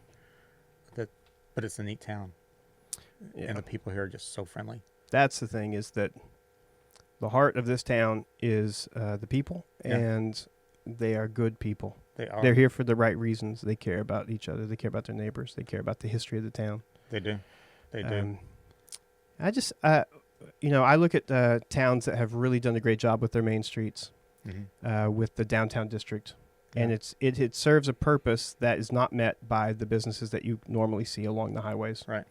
But it's a neat town, and the people here are just so friendly. That's the thing, is that the heart of this town is the people, and they are good people. They are. They're here for the right reasons. They care about each other. They care about their neighbors. They care about the history of the town. They do. They do. I just, I look at towns that have really done a great job with their main streets, with the downtown district. And it serves a purpose that is not met by the businesses that you normally see along the highways. Right.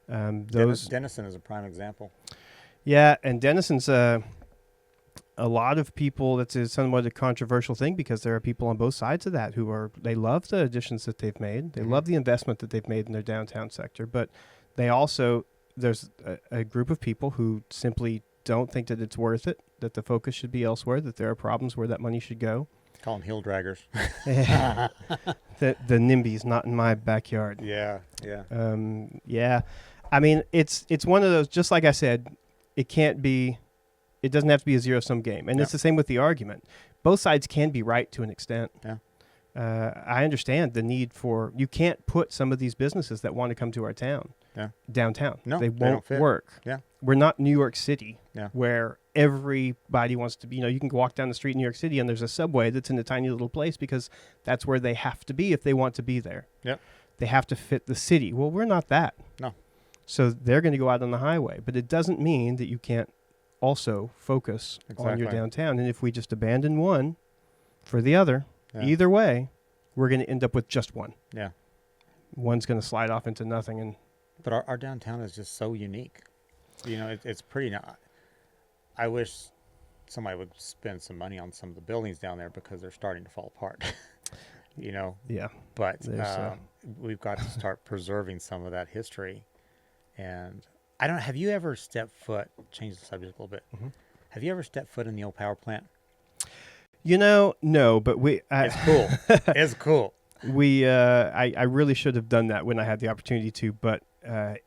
Denison is a prime example. Yeah, and Denison's a lot of people. That's somewhat a controversial thing, because there are people on both sides of that they love the additions that they've made. They love the investment that they've made in their downtown sector, but they also there's a group of people who simply don't think that it's worth it. That the focus should be elsewhere. That there are problems where that money should go. Call them heel draggers. The NIMBYs, not in my backyard. Yeah. Yeah. I mean, it's one of those, just like I said, it doesn't have to be a zero-sum game. And it's the same with the argument. Both sides can be right to an extent. Yeah. I understand the need you can't put some of these businesses that want to come to our town downtown. No, they won't work. Yeah. We're not New York City, yeah, where everybody wants to be. You can walk down the street in New York City and there's a subway that's in a tiny little place because that's where they have to be if they want to be there. Yep. They have to fit the city. Well, we're not that. No. So they're going to go out on the highway, but it doesn't mean that you can't also focus on your downtown. And if we just abandon one for the other, either way, we're going to end up with just one. Yeah. One's going to slide off into nothing. But our downtown is just so unique. It's pretty. I wish somebody would spend some money on some of the buildings down there because they're starting to fall apart. Yeah. But we've got to start preserving some of that history. And I don't know, have you ever stepped foot, change the subject a little bit. Mm-hmm. Have you ever stepped foot in the old power plant? No, but it's cool. It's cool. I really should have done that when I had the opportunity to, but a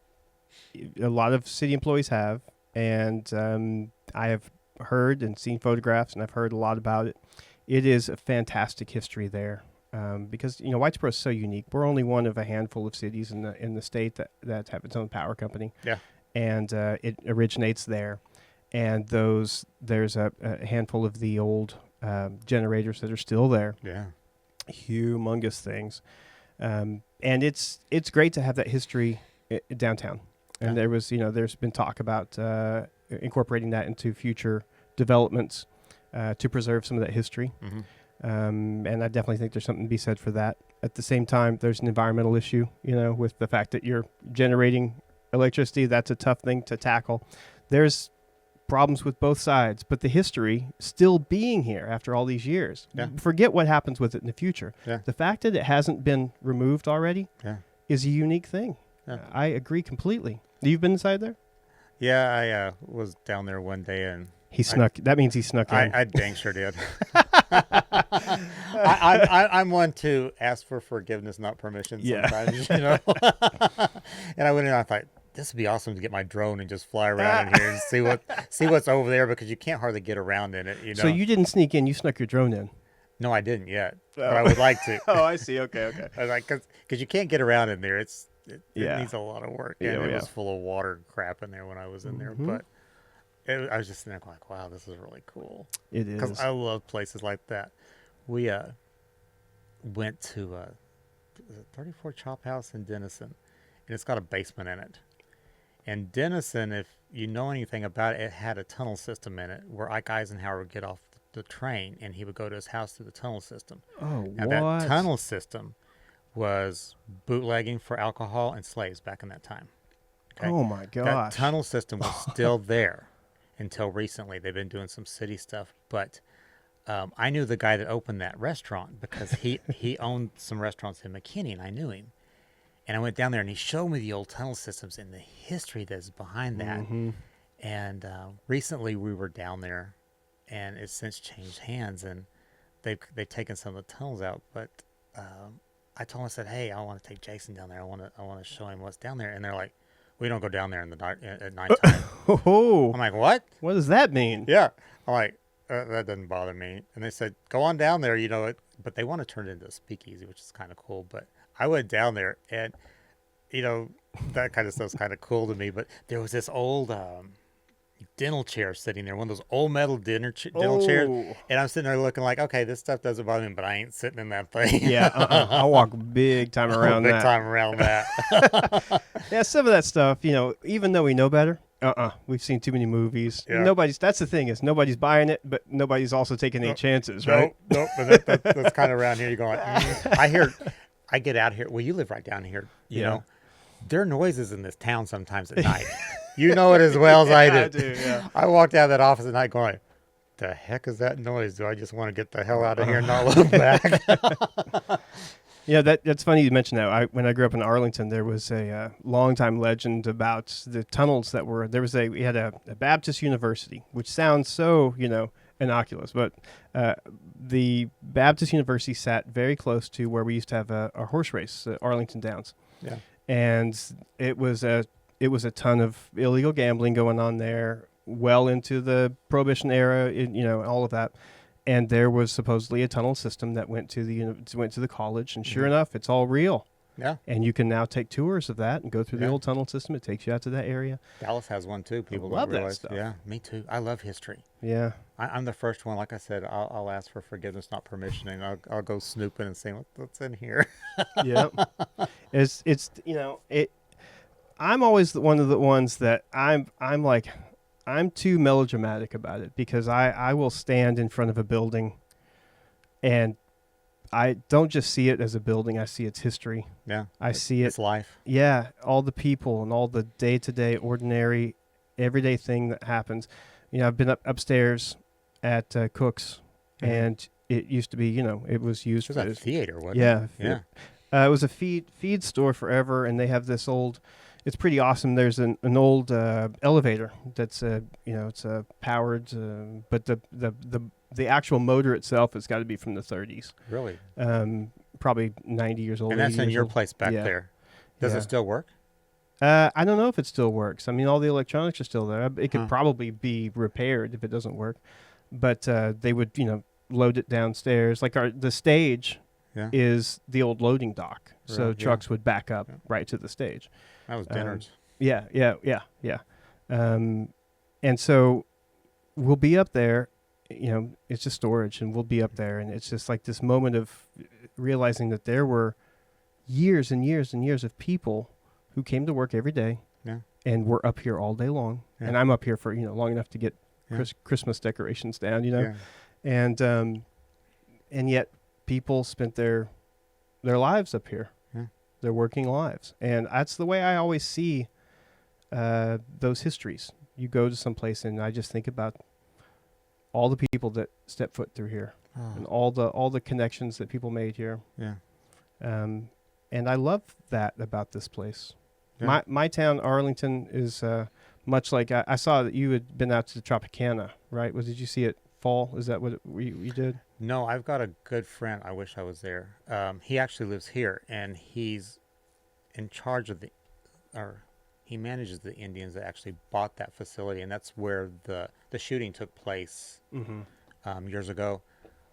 lot of city employees have, and I have heard and seen photographs, and I've heard a lot about it. It is a fantastic history there, because Whitesboro is so unique. We're only one of a handful of cities in the state that have its own power company. Yeah. And it originates there, and there's a handful of the old generators that are still there. Yeah. Humongous things, and it's great to have that history downtown. And Yeah. there's been talk about incorporating that into future developments to preserve some of that history. Mm-hmm. And I definitely think there's something to be said for that. At the same time, there's an environmental issue, with the fact that you're generating electricity. That's a tough thing to tackle. There's problems with both sides, but the history still being here after all these years. Yeah. Forget what happens with it in the future. Yeah. The fact that it hasn't been removed already Yeah. is a unique thing. Yeah. I agree completely. You've been inside there? Yeah, I was down there one day and He snuck. That means he snuck in. I dang sure did. I'm one to ask for forgiveness, not permission Yeah. sometimes, And I went in and I thought, this would be awesome to get my drone and just fly around in here and see what's over there, because you can't hardly get around in it, So you didn't sneak in. You snuck your drone in. No, I didn't yet, but I would like to. Oh, I see. Okay. I was like, because you can't get around in there. It Yeah. needs a lot of work. Yeah, And it yeah. was full of water crap in there when I was in there. Mhm. But I was just sitting there like, wow, this is really cool. It Because is. I love places like that. We went to 34 Chop House in Denison, and it's got a basement in it. And Denison, if you know anything about it, it had a tunnel system in it where Ike Eisenhower would get off the train and he would go to his house through the tunnel system. Oh, Now, what? that tunnel system was bootlegging for alcohol and slaves back in that time. Okay? Oh my That gosh. tunnel system was still there until recently. They've been doing some city stuff, but I knew the guy that opened that restaurant because he owned some restaurants in McKinney, and I knew him. And I went down there, and he showed me the old tunnel systems and the history that's behind that. Mhm. And recently we were down there, and it's since changed hands, and they've taken some of the tunnels out. But I told him, I said, hey, I want to take Jason down there. I want to show him what's down there. And they're like, we don't go down there in the night at nighttime. Oh, I'm like, what? what does that mean? Yeah. I'm like, that doesn't bother me. And they said, go on down there, but they want to turn it into a speakeasy, which is kind of cool. But I went down there, and, that kind of stuff's kind of cool to me. But there was this old dental chair sitting there, one of those old metal dental chairs. Oh. And I'm sitting there looking like, okay, this stuff doesn't bother me, but I ain't sitting in that thing. Yeah, I'll walk big time around Big that. time around that. Yeah, some of that stuff, even though we know better, we've seen too many movies. Yeah. That's the thing, is nobody's buying it, but nobody's also taking any chances, right? Nope. But that's kind of around here. You're going, I get out here. Well, you live right down here. You Yeah. know, there are noises in this town sometimes at night. You know it as well as I do. I do, yeah. I walked out of that office at night going, the heck is that noise? Do I just want to get the hell out of here and not look back? Yeah, that's funny you mentioned that. When I grew up in Arlington, there was a long-time legend about the tunnels that were. We had a Baptist university, which sounds so innocuous, but the Baptist university sat very close to where we used to have a horse race, Arlington Downs, Yeah. and it was a ton of illegal gambling going on there, well into the Prohibition era, all of that. And there was supposedly a tunnel system that went to the college, and sure enough, it's all real. Yeah. And you can now take tours of that and go through the Yeah. old tunnel system. It takes you out to that area. Dallas has one too. People love don't that realize. stuff. Yeah, me too. I love history. Yeah. I'm the first one. Like I said, I'll ask for forgiveness, not permission, and I'll go snooping and see what's in here. Yeah. it's I'm always one of the ones that I'm too melodramatic about it, because I will stand in front of a building and I don't just see it as a building. I see its history. Yeah. I see it. It's life. Yeah. All the people and all the day-to-day, ordinary, everyday thing that happens. I've been upstairs at Cook's, Mhm. and it used to be, it was used It was for a theater, wasn't yeah. it? Yeah. It was a feed store forever, and they have this old. It's pretty awesome. There's an old elevator that's it's powered, but the actual motor itself has got to be from the 30s. Really? probably 90 years old. And that's 80 in years your old. place back Yeah. there. Does Yeah. it still work? I don't know if it still works. I mean, all the electronics are still there. It could Huh. probably be repaired if it doesn't work. But they would, load it downstairs. Like the stage Yeah. is the old loading dock. So Really? Yeah. trucks would back up Yeah. right to the stage. That was dinners. Yeah. And so we'll be up there, it's just storage, and we'll be up there, and it's just like this moment of realizing that there were years and years and years of people who came to work every day Yeah. and were up here all day long. Yeah. And I'm up here for, long enough to get Yeah. Christmas decorations down, Yeah. and yet people spent their lives up here, Yeah. their working lives. And that's the way I always see those histories. You go to some place, and I just think about all the people that step foot through here, and Oh. all the connections that people made here. Yeah. And I love that about this place. Yeah. My town, Arlington, is much like I saw that you had been out to the Tropicana, right? Did you see it fall? Is that what you did? No, I've got a good friend. I wish I was there. He actually lives here, and he's in charge of he manages the Indians that actually bought that facility, and that's where the shooting took place years ago.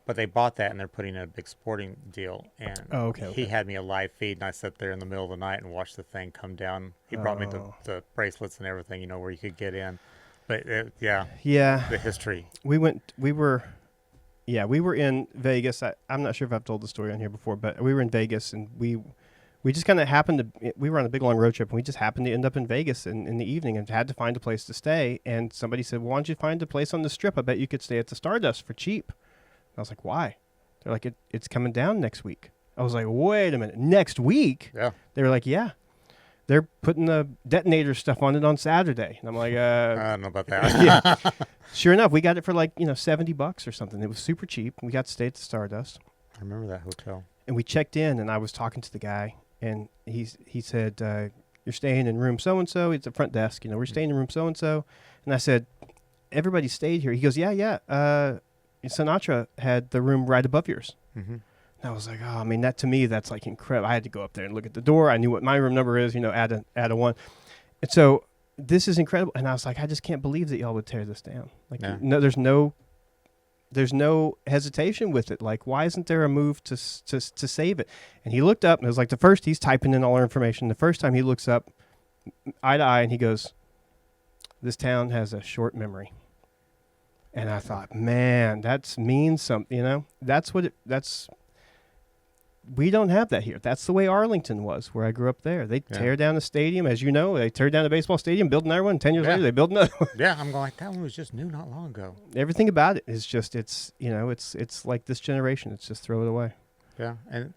But they bought that, and they're putting in a big sporting deal. And he had me a live feed, and I sat there in the middle of the night and watched the thing come down. He brought me the bracelets and everything, where you could get in. But yeah, the history. We were in Vegas. I'm not sure if I've told the story on here before, but we were in Vegas, and we just kind of we were on a big long road trip, and we just happened to end up in Vegas in the evening, and had to find a place to stay. And somebody said, well, why don't you find a place on the Strip? I bet you could stay at the Stardust for cheap. I was like, why? They're like, it's coming down next week. I was like, wait a minute, next week? Yeah. They were like, yeah. They're putting the detonator stuff on it on Saturday. And I'm like, I don't know about that. yeah. Sure enough, we got it for like, $70 or something. It was super cheap. We got to stay at the Stardust. I remember that hotel. And we checked in, and I was talking to the guy, and he said, you're staying in room so-and-so. It's the front desk. We're staying in room so-and-so. And I said, everybody stayed here. He goes, yeah. Sinatra had the room right above yours. Mm-hmm. And I was like, oh, I mean, to me, that's like incredible. I had to go up there and look at the door. I knew what my room number is, add a one. And so this is incredible. And I was like, I just can't believe that y'all would tear this down. Like, no, there's no hesitation with it. Like, why isn't there a move to save it? And he looked up, and it was like he's typing in all our information. The first time he looks up eye to eye, and he goes, this town has a short memory. And I thought, man, that means something, we don't have that here. That's the way Arlington was, where I grew up there. They tear down the stadium, as you know. They tear down the baseball stadium, build another one. 10 years later, they build another one. Yeah, I'm going, that one was just new not long ago. Everything about it is just, it's like this generation. It's just throw it away. Yeah, and,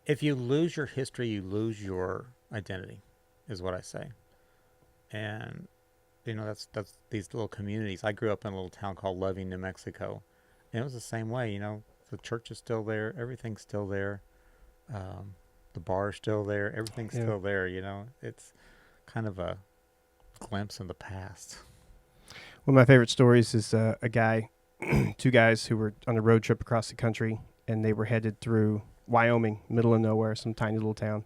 if you lose your history, you lose your identity, is what I say. And that's these little communities. I grew up in a little town called Loving, New Mexico, and it was the same way. The church is still there, everything's still there, the bar is still there, everything's still there. It's kind of a glimpse in the past. One of my favorite stories is two guys who were on a road trip across the country, and they were headed through Wyoming, middle of nowhere, some tiny little town,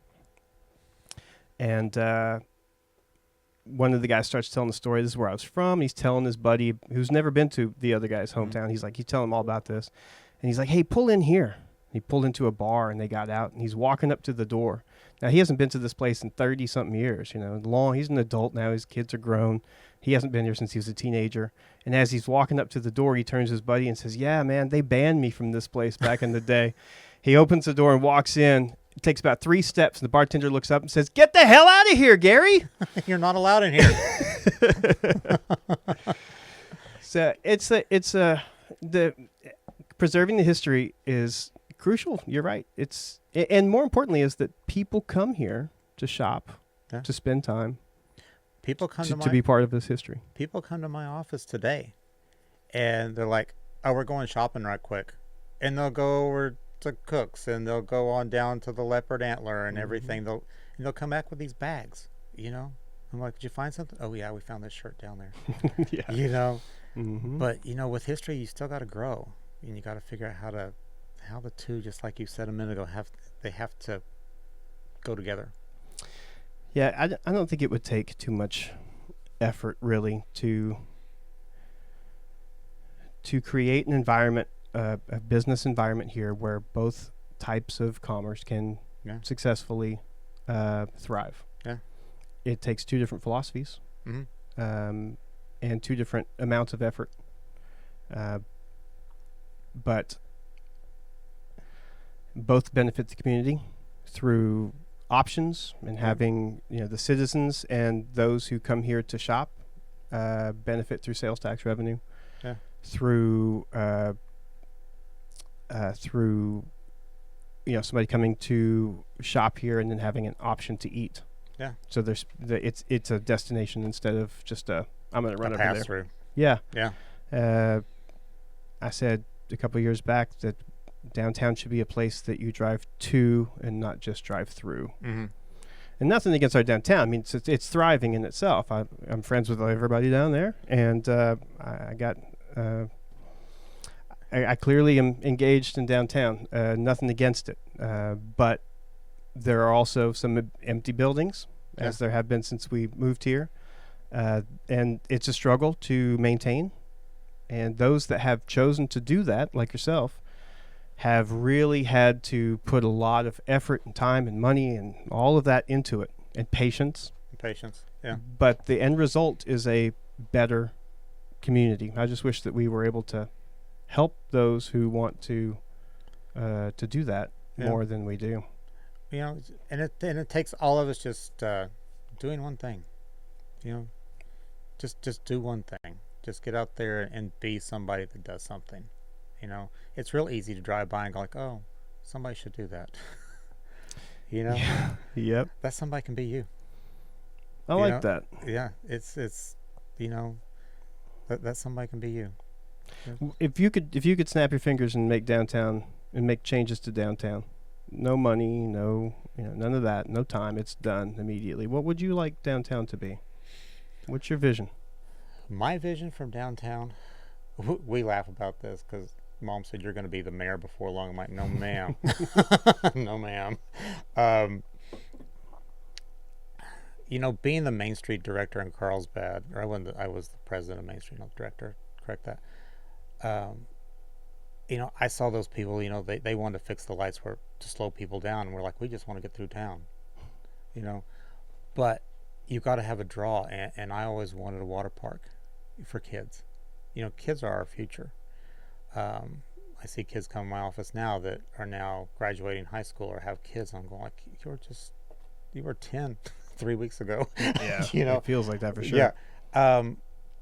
and one of the guys starts telling the story. This is where I was from. He's telling his buddy who's never been to the other guy's hometown. He's telling him all about this. And he's like, hey, pull in here. He pulled into a bar, and they got out, and he's walking up to the door. Now, he hasn't been to this place in 30-something years, He's an adult now. His kids are grown. He hasn't been here since he was a teenager. And as he's walking up to the door, he turns to his buddy and says, yeah, man, they banned me from this place back in the day. He opens the door and walks in. It takes about 3 steps, and the bartender looks up and says, get the hell out of here, Gary. You're not allowed in here. So the preserving the history is crucial. You're right. And more importantly is that people come here to shop, to spend time, people come to be part of this history. People come to my office today, and they're like, oh, we're going shopping right quick. And they'll go over to Cook's, and they'll go on down to the Leopard Antler and everything. They'll come back with these bags, I'm like, did you find something? Oh, yeah, we found this shirt down there. Yeah. But, with history, you still got to grow, and you got to figure out how the two, just like you said a minute ago, they have to go together. Yeah, I don't think it would take too much effort really to create an environment, a business environment here where both types of commerce can Yeah. successfully thrive. Yeah. It takes two different philosophies, Mm-hmm. and two different amounts of effort. But both benefit the community through options and having the citizens and those who come here to shop benefit through sales tax revenue. Yeah. Through somebody coming to shop here and then having an option to eat. Yeah. So it's a destination instead of just I'm going to run over pass there. through. Yeah. Yeah. I said a couple of years back that downtown should be a place that you drive to and not just drive through. Mm-hmm. And nothing against our downtown. I mean, it's thriving in itself. I'm friends with everybody down there, and I clearly am engaged in downtown. Nothing against it, but there are also some empty buildings, as there have been since we moved here, and it's a struggle to maintain. And those that have chosen to do that, like yourself, have really had to put a lot of effort and time and money and all of that into it, and patience. Yeah. But the end result is a better community. I just wish that we were able to help those who want to do that more than we do. And it takes all of us just doing one thing. Just do one thing. Just get out there and be somebody that does something. It's real easy to drive by and go like, oh, somebody should do that. Yeah. Yep. That somebody can be you. I like that. Yeah. It's that somebody can be you. Yeah. If you could snap your fingers and make downtown and make changes to downtown, no money, no, none of that, no time, it's done immediately. What would you like downtown to be? What's your vision? My vision from downtown, we laugh about this because Mom said you're going to be the mayor before long. I'm like, no, ma'am. No, ma'am. Being the Main Street director in Carlsbad, or I was the president of Main Street, not the director, correct that. I saw those people, they wanted to fix the lights to slow people down. And we're like, we just want to get through town, but you got to have a draw. And I always wanted a water park for kids. Kids are our future. I see kids come to my office now that are now graduating high school or have kids. And I'm going like, you were 10 3 weeks ago. Yeah. It feels like that for sure. Yeah.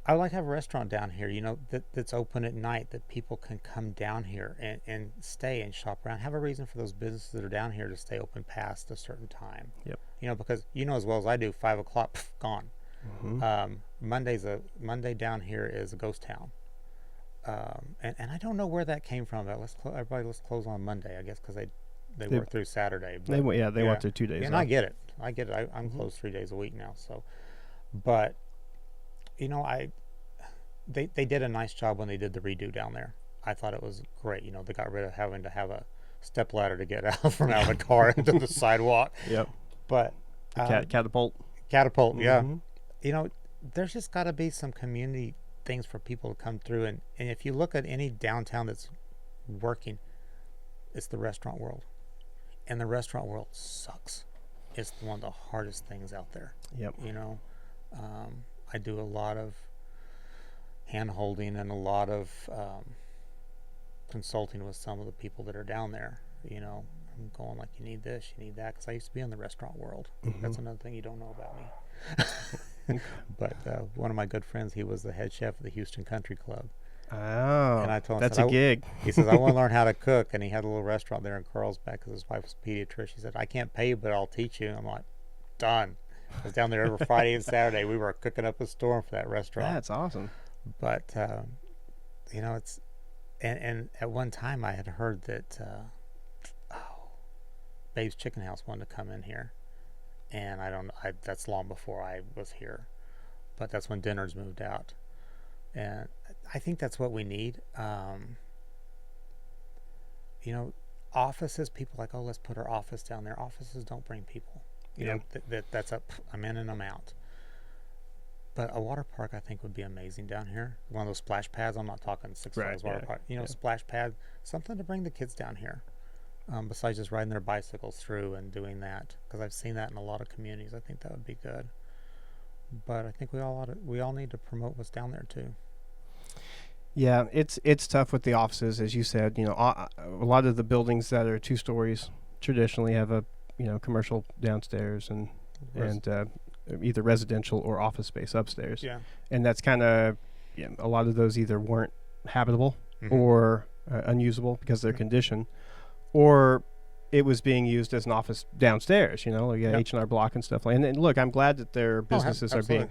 I would like to have a restaurant down here, that's open at night, that people can come down here and stay and shop around. Have a reason for those businesses that are down here to stay open past a certain time. Yep. Because as well as I do, 5 o'clock, gone. Mm-hmm. Monday down here is a ghost town. And I don't know where that came from. Let's close on Monday, I guess, because they work through Saturday. But they work through 2 days. And I get it. I'm closed 3 days a week now. So, but they did a nice job when they did the redo down there. I thought it was great. They got rid of having to have a step ladder to get out from out of the car into the sidewalk. Yep. But catapult. Yeah. Mm-hmm. There's just got to be some community things for people to come through. And if you look at any downtown that's working, it's the restaurant world. And the restaurant world sucks. It's one of the hardest things out there. Yep. I do a lot of hand holding and a lot of consulting with some of the people that are down there. I'm going like, you need this, you need that, because I used to be in the restaurant world. Mm-hmm. That's another thing you don't know about me. But one of my good friends, he was the head chef of the Houston Country Club. Oh, and I told him, that's a gig. He says, I want to learn how to cook. And he had a little restaurant there in Carlsbad because his wife was a pediatrician. He said, I can't pay you, but I'll teach you. And I'm like, done. I was down there every Friday and Saturday. We were cooking up a storm for that restaurant. That's awesome. But, it's, and at one time I had heard that, Babe's Chicken House wanted to come in here. And that's long before I was here. But that's when Dinners moved out. And I think that's what we need. offices, people like, oh, let's put our office down there. Offices don't bring people. That's I'm in and I'm out. But a water park, I think, would be amazing down here. One of those splash pads. I'm not talking Six Flags water park. Splash pad, something to bring the kids down here. Besides just riding their bicycles through and doing that, because I've seen that in a lot of communities. I think that would be good. But I think we all need to promote what's down there too. Yeah, it's tough with the offices, as you said. A lot of the buildings that are 2 stories traditionally have a commercial downstairs and either residential or office space upstairs. Yeah, and that's kind of a lot of those either weren't habitable or unusable because of their condition, or it was being used as an office downstairs. Like H&R Block and stuff like. And look, I'm glad that their businesses are being,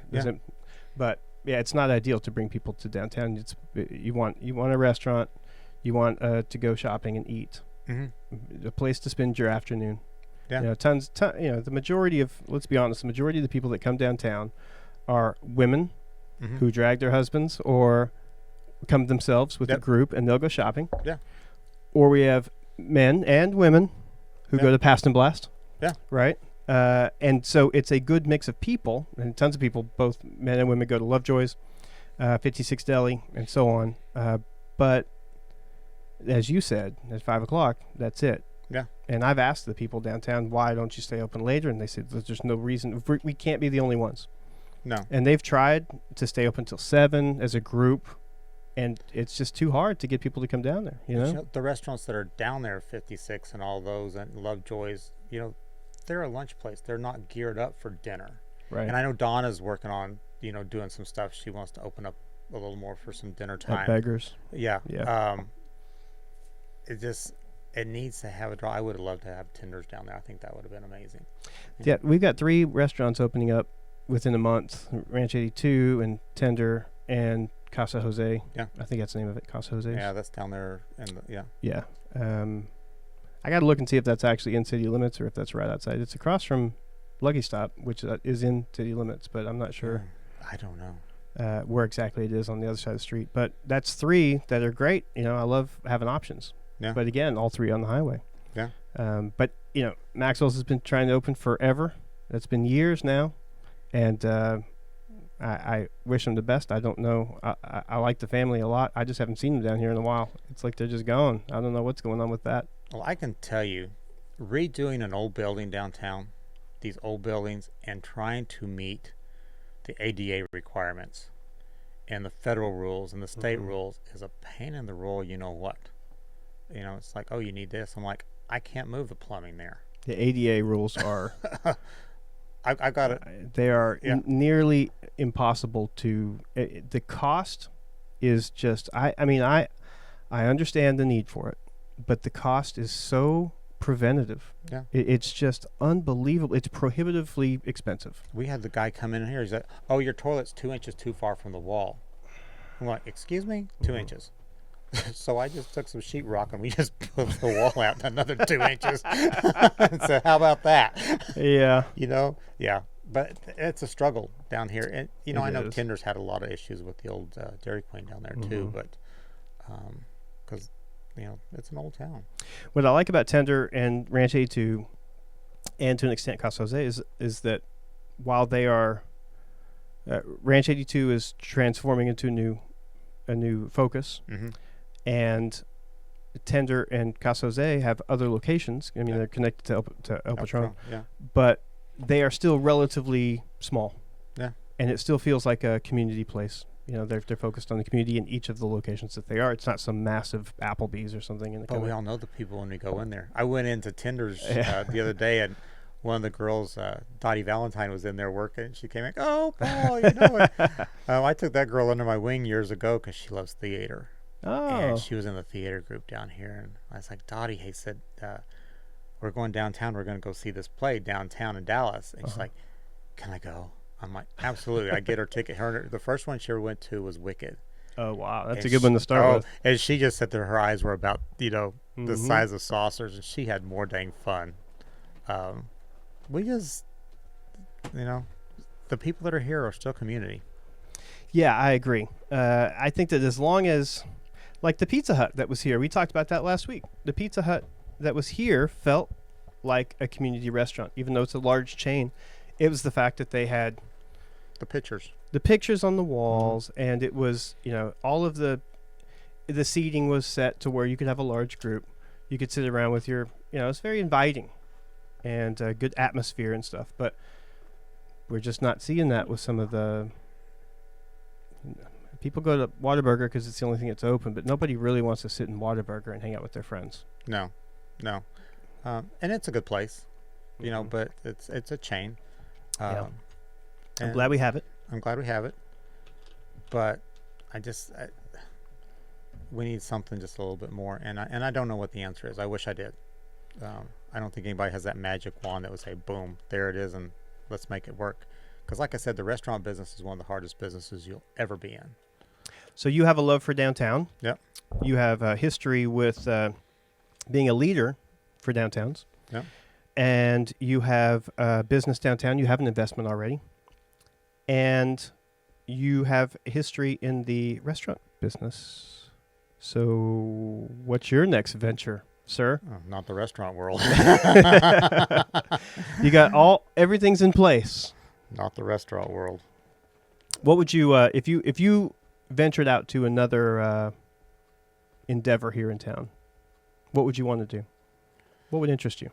but yeah, it's not ideal to bring people to downtown. You want a restaurant, you want to go shopping and eat, a place to spend your afternoon. Yeah. The majority of, let's be honest, the majority of the people that come downtown are women who drag their husbands or come themselves with a group and they'll go shopping. Yeah. Or we have men and women who go to Past and Blast. Yeah. Right. And so it's a good mix of people, and tons of people, both men and women, go to Lovejoy's, 56 Deli, and so on. But as you said, at 5 o'clock, that's it. Yeah. And I've asked the people downtown, why don't you stay open later? And they said, there's no reason. We can't be the only ones. No. And they've tried to stay open till 7 as a group, and it's just too hard to get people to come down there, The restaurants that are down there, 56 and all those, and Lovejoy's, they're a lunch place. They're not geared up for dinner. Right. And I know Donna's working on, doing some stuff. She wants to open up a little more for some dinner time. At Beggars. Yeah. Yeah. It needs to have a draw. I would have loved to have Tenders down there. I think that would have been amazing. Yeah, we've got 3 restaurants opening up within a month: Ranch 82 and Tender and Casa Jose. Yeah, I think that's the name of it, Casa Jose. Yeah, that's down there. Yeah. I got to look and see if that's actually in city limits or if that's right outside. It's across from Lucky Stop, which is in city limits, but I'm not sure. I don't know where exactly it is on the other side of the street. But that's 3 that are great. I love having options. Yeah. But again, all 3 on the highway. Yeah. But Maxwell's has been trying to open forever. It's been years now, and I wish them the best. I don't know. I like the family a lot. I just haven't seen them down here in a while. It's like they're just gone. I don't know what's going on with that. Well, I can tell you, redoing an old building downtown, these old buildings, and trying to meet the ADA requirements and the federal rules and the state rules is a pain in the roll. You know what? It's like, oh, you need this. I'm like, I can't move the plumbing there. The ADA rules are I got it. They are nearly impossible to. The cost is just. I understand the need for it, but the cost is so preventative. Yeah, it's just unbelievable. It's prohibitively expensive. We had the guy come in here. He said, "Oh, your toilet's 2 inches too far from the wall." I'm like, "Excuse me, 2 inches." So I just took some sheetrock and we just put the wall out another 2 inches. And said, how about that? Yeah. Yeah. But it's a struggle down here. And, I know is. Tinder's had a lot of issues with the old Dairy Queen down there too, but because, it's an old town. What I like about Tender and Ranch 82 and to an extent Casa Jose is that while they are, Ranch 82 is transforming into a new focus. And Tender and Casa Jose have other locations. I mean, they're connected to El Patron, but they are still relatively small. Yeah, and it still feels like a community place. They're focused on the community in each of the locations that they are. It's not some massive Applebee's or something. But we all know the people when we go in there. I went into Tender's the other day, and one of the girls, Dottie Valentine, was in there working. And she came in, oh, Paul, it. I took that girl under my wing years ago because she loves theater. Oh. And she was in the theater group down here, and I was like, Dottie, he said, we're going downtown. We're going to go see this play downtown in Dallas. And she's like, can I go? I'm like, absolutely. I get her ticket. The first one she ever went to was Wicked. Oh, wow. That's a good one to start with. And she just said that her eyes were about, the size of saucers, and she had more dang fun. We just, the people that are here are still community. Yeah, I agree. I think that as long as Like the Pizza Hut that was here. We talked about that last week. The Pizza Hut that was here felt like a community restaurant, even though it's a large chain. It was the fact that they had The pictures. the pictures on the walls, and it was, all of the seating was set to where you could have a large group. You could sit around with your, it's very inviting and good atmosphere and stuff. But we're just not seeing that with some of the people go to Whataburger because it's the only thing that's open, but nobody really wants to sit in Whataburger and hang out with their friends. No. And it's a good place, but it's a chain. Yeah. I'm glad we have it. I'm glad we have it, but we need something just a little bit more, and I don't know what the answer is. I wish I did. I don't think anybody has that magic wand that would say, boom, there it is, and let's make it work. Because like I said, the restaurant business is one of the hardest businesses you'll ever be in. So you have a love for downtown. Yep. You have a history with being a leader for downtowns. Yep. And you have a business downtown. You have an investment already. And you have history in the restaurant business. So what's your next venture, sir? Oh, not the restaurant world. You got everything's in place. Not the restaurant world. What would you, if you ventured out to another endeavor here in town, what would you want to do? What would interest you?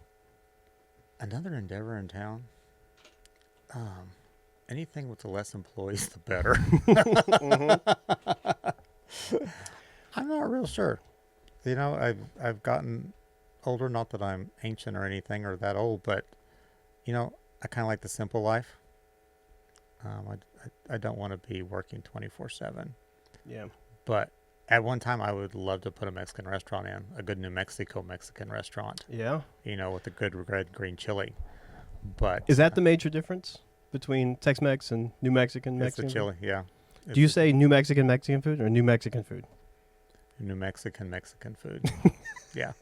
Another endeavor in town? Anything with the less employees, the better. I'm not real sure. I've gotten older, not that I'm ancient or anything or that old, but, I kind of like the simple life. I don't want to be working 24/7. Yeah. But at one time, I would love to put a Mexican restaurant in, a good New Mexico Mexican restaurant. Yeah. With a good red green chili. But is that the major difference between Tex-Mex and New Mexican it's Mexican? the chili, yeah. Do you say New Mexican Mexican food or New Mexican food? New Mexican Mexican food. Yeah.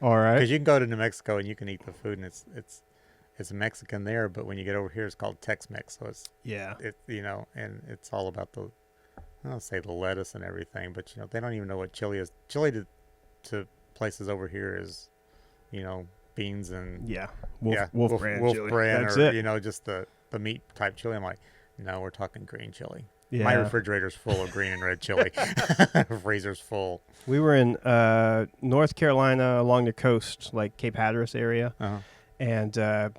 All right. Because you can go to New Mexico and you can eat the food, and it's Mexican there, but when you get over here, it's called Tex-Mex. So and it's all about I don't say the lettuce and everything, but they don't even know what chili is. Chili to places over here is, beans and Wolf brand chili. Brand, that's or it. just the meat type chili. I'm like, no, we're talking green chili. Yeah. My refrigerator's full of green and red chili. Freezer's full. We were in North Carolina along the coast, like Cape Hatteras area, and